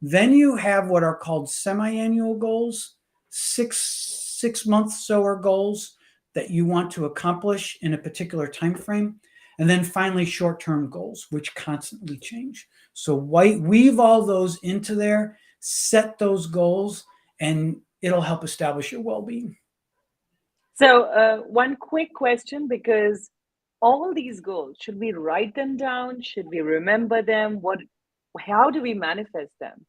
Then you have what are called semi-annual goals, six months or goals that you want to accomplish in a particular time frame. And then finally, short-term goals, which constantly change. So weave all those into there, set those goals, and it'll help establish your well-being. So one quick question, because all these goals, should we write them down? Should we remember them? How do we manifest them?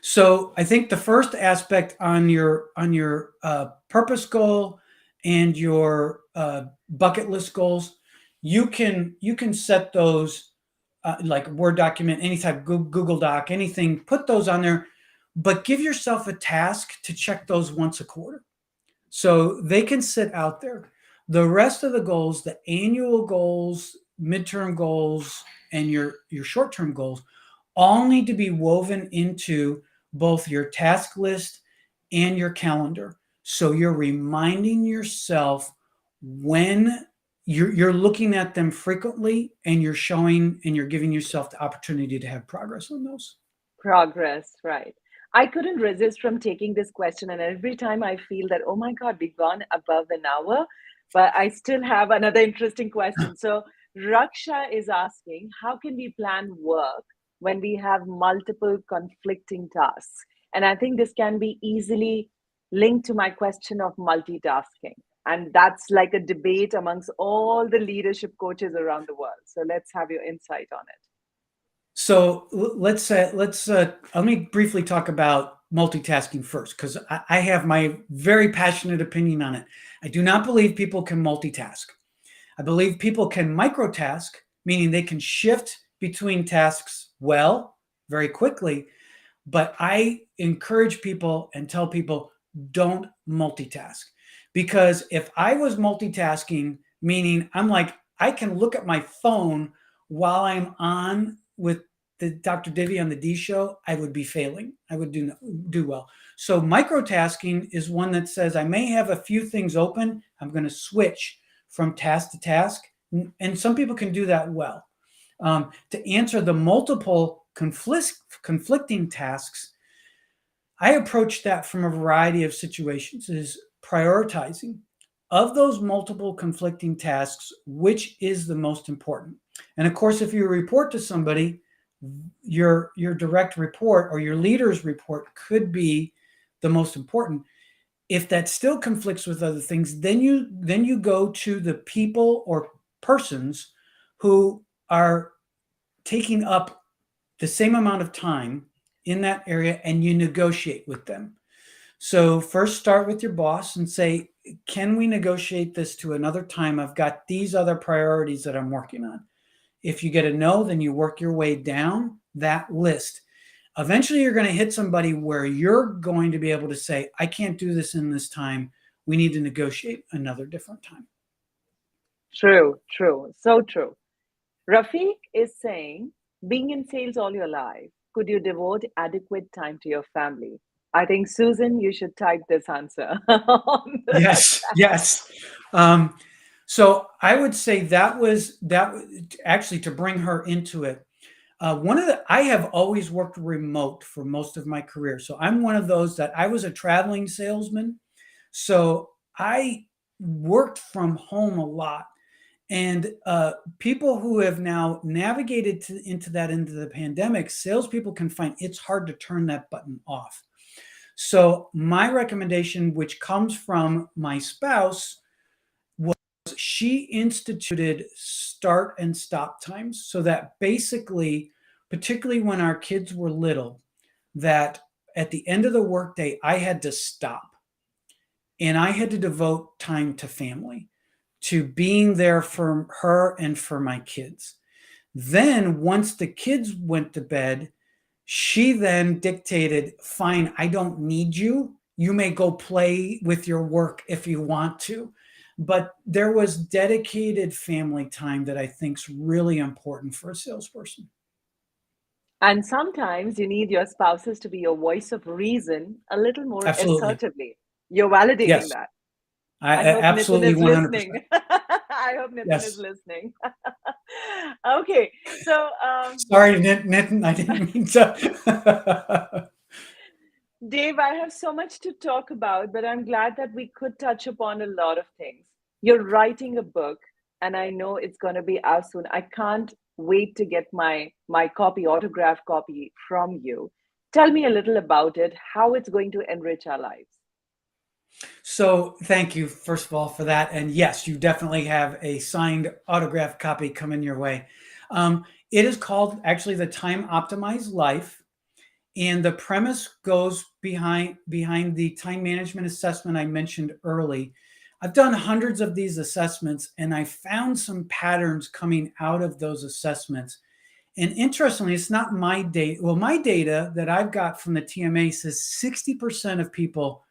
So I think the first aspect on your purpose goal and your bucket list goals, you can set those like Word document, any type, Google Doc, anything, put those on there, but give yourself a task to check those once a quarter. So they can sit out there. The rest of the goals, the annual goals, midterm goals, and your short-term goals all need to be woven into both your task list and your calendar. So you're reminding yourself when you're looking at them frequently, and you're giving yourself the opportunity to have progress on those. Progress, right. I couldn't resist from taking this question, and every time I feel that, oh my God, we've gone above an hour, but I still have another interesting question. So Raksha is asking, how can we plan work when we have multiple conflicting tasks? And I think this can be easily linked to my question of multitasking. And that's like a debate amongst all the leadership coaches around the world. So let's have your insight on it. So let me briefly talk about multitasking first, because I have my very passionate opinion on it. I do not believe people can multitask. I believe people can microtask, meaning they can shift between tasks well, very quickly. But I encourage people and tell people, don't multitask. Because if I was multitasking, meaning I'm like, I can look at my phone while I'm on with the Dr. Divi on the Dee Show, I would be failing. I would do well. So microtasking is one that says I may have a few things open. I'm going to switch from task to task. And some people can do that well. To answer the multiple conflicting tasks, I approach that from a variety of situations, is prioritizing of those multiple conflicting tasks, which is the most important. And of course, if you report to somebody, your direct report or your leader's report could be the most important. If that still conflicts with other things, then you go to the people or persons who are taking up the same amount of time in that area, and you negotiate with them. So first start with your boss and say, can we negotiate this to another time? I've got these other priorities that I'm working on. If you get a no, then you work your way down that list. Eventually you're going to hit somebody where you're going to be able to say, I can't do this in this time. We need to negotiate another different time. True, so true. Rafiq is saying, being in sales all your life, could you devote adequate time to your family? I think, Susan, you should type this answer on the Yes. So I would say that was actually, to bring her into it. I have always worked remote for most of my career. So I'm one of those that I was a traveling salesman. So I worked from home a lot. And people who have now navigated into the pandemic, salespeople can find it's hard to turn that button off. So my recommendation, which comes from my spouse, was she instituted start and stop times, so that basically, particularly when our kids were little, that at the end of the workday, I had to stop and I had to devote time to family, to being there for her and for my kids. Then once the kids went to bed, she then dictated, fine, I don't need you. You may go play with your work if you want to. But there was dedicated family time that I think is really important for a salesperson. And sometimes you need your spouses to be your voice of reason a little more Absolutely. assertively. You're validating Yes. that. I I hope Nitin absolutely is 100%. listening. I hope Nitin is Yes. listening. Okay, so Sorry, Nitin, I didn't mean to. Dave, I have so much to talk about, but I'm glad that we could touch upon a lot of things. You're writing a book, and I know it's going to be out soon. I can't wait to get my copy, autograph copy from you. Tell me a little about it, how it's going to enrich our lives. So thank you, first of all, for that. And yes, you definitely have a signed autograph copy coming your way. It is called actually The Time Optimized Life. And the premise goes behind the time management assessment I mentioned early. I've done hundreds of these assessments, and I found some patterns coming out of those assessments. And interestingly, it's not my data. Well, my data that I've got from the TMA says 60% of people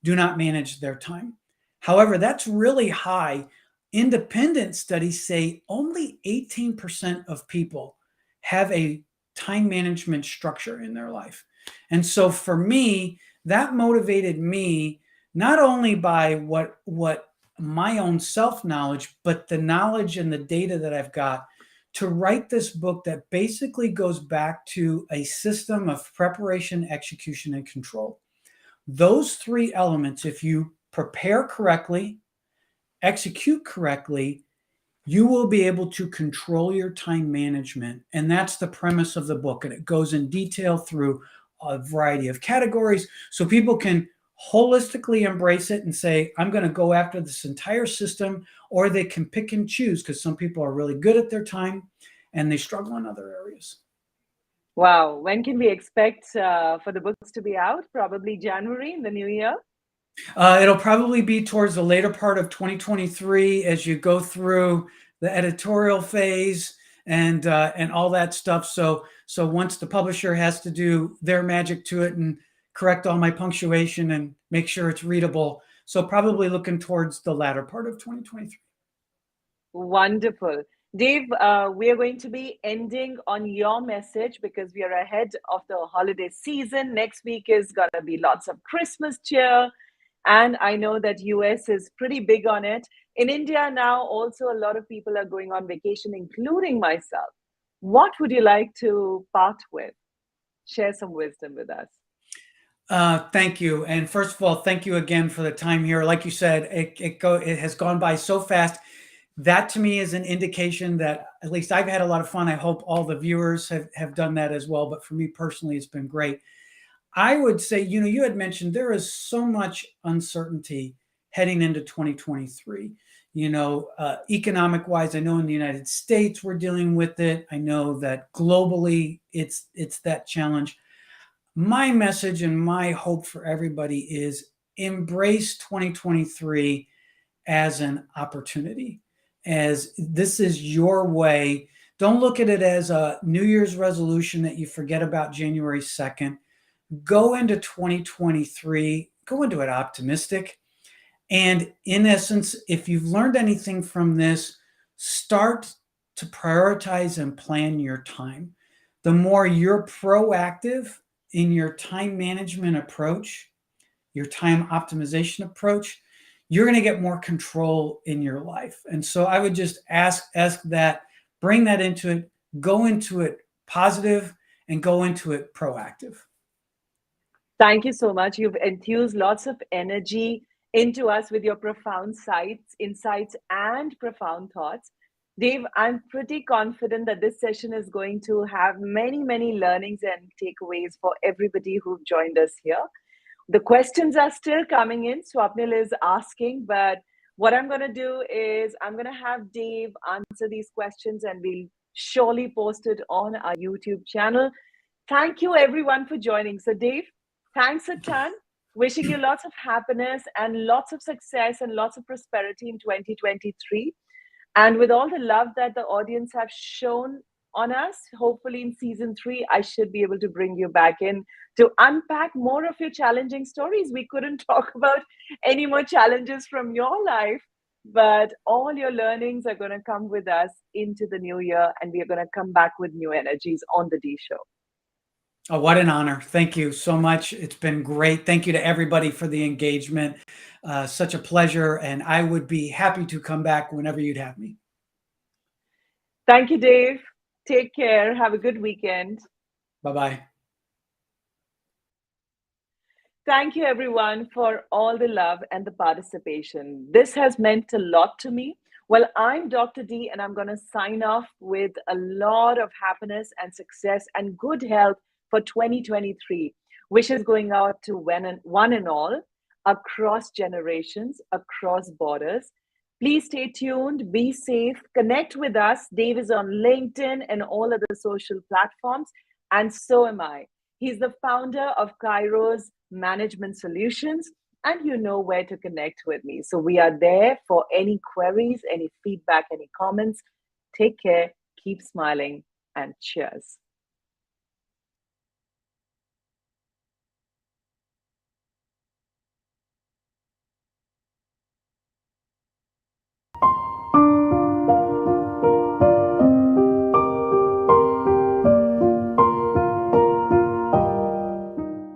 do not manage their time. However, that's really high. Independent studies say only 18% of people have a time management structure in their life. And so for me, that motivated me not only by what my own self-knowledge, but the knowledge and the data that I've got to write this book that basically goes back to a system of preparation, execution, and control. Those three elements, if you prepare correctly, execute correctly, you will be able to control your time management. And that's the premise of the book. And it goes in detail through a variety of categories so people can holistically embrace it and say, I'm going to go after this entire system, or they can pick and choose because some people are really good at their time and they struggle in other areas. Wow. When can we expect for the books to be out? Probably January in the new year? It'll probably be towards the later part of 2023 as you go through the editorial phase. and all that stuff. So once the publisher has to do their magic to it and correct all my punctuation and make sure it's readable. So probably looking towards the latter part of 2023. Wonderful. Dave, we are going to be ending on your message because we are ahead of the holiday season. Next week is going to be lots of Christmas cheer. And I know that US is pretty big on it. In India now, also a lot of people are going on vacation, including myself. What would you like to part with? Share some wisdom with us. Thank you. And first of all, thank you again for the time here. Like you said, it has gone by so fast. That to me is an indication that at least I've had a lot of fun. I hope all the viewers have done that as well. But for me personally, it's been great. I would say, you had mentioned there is so much uncertainty heading into 2023. Economic wise, I know in the United States we're dealing with it. I know that globally it's that challenge. My message and my hope for everybody is embrace 2023 as an opportunity, as this is your way. Don't look at it as a New Year's resolution that you forget about January 2nd. Go into 2023, go into it optimistic. And in essence, if you've learned anything from this, start to prioritize and plan your time. The more you're proactive in your time management approach, your time optimization approach, you're going to get more control in your life. And so I would just ask that, bring that into it, go into it positive, and go into it proactive. Thank you so much. You've enthused lots of energy into us with your profound insights, and profound thoughts. Dave, I'm pretty confident that this session is going to have many, many learnings and takeaways for everybody who've joined us here. The questions are still coming in. Swapnil is asking, but what I'm going to do is I'm going to have Dave answer these questions and we'll surely post it on our YouTube channel. Thank you everyone for joining. So Dave, thanks a ton. Wishing you lots of happiness and lots of success and lots of prosperity in 2023. And with all the love that the audience have shown on us, hopefully in season 3, I should be able to bring you back in to unpack more of your challenging stories. We couldn't talk about any more challenges from your life, but all your learnings are going to come with us into the new year, and we are going to come back with new energies on the Dee Show. Oh, what an honor. Thank you so much. It's been great. Thank you to everybody for the engagement. Such a pleasure. And I would be happy to come back whenever you'd have me. Thank you, Dave. Take care. Have a good weekend. Bye-bye. Thank you, everyone, for all the love and the participation. This has meant a lot to me. Well, I'm Dr. Dee, and I'm going to sign off with a lot of happiness and success and good health for 2023. Wishes going out to one and all, across generations, across borders. Please stay tuned, be safe, connect with us. Dave is on LinkedIn and all other social platforms, and so am I. He's the founder of Kairos Management Solutions, and you know where to connect with me. So we are there for any queries, any feedback, any comments. Take care, keep smiling, and cheers.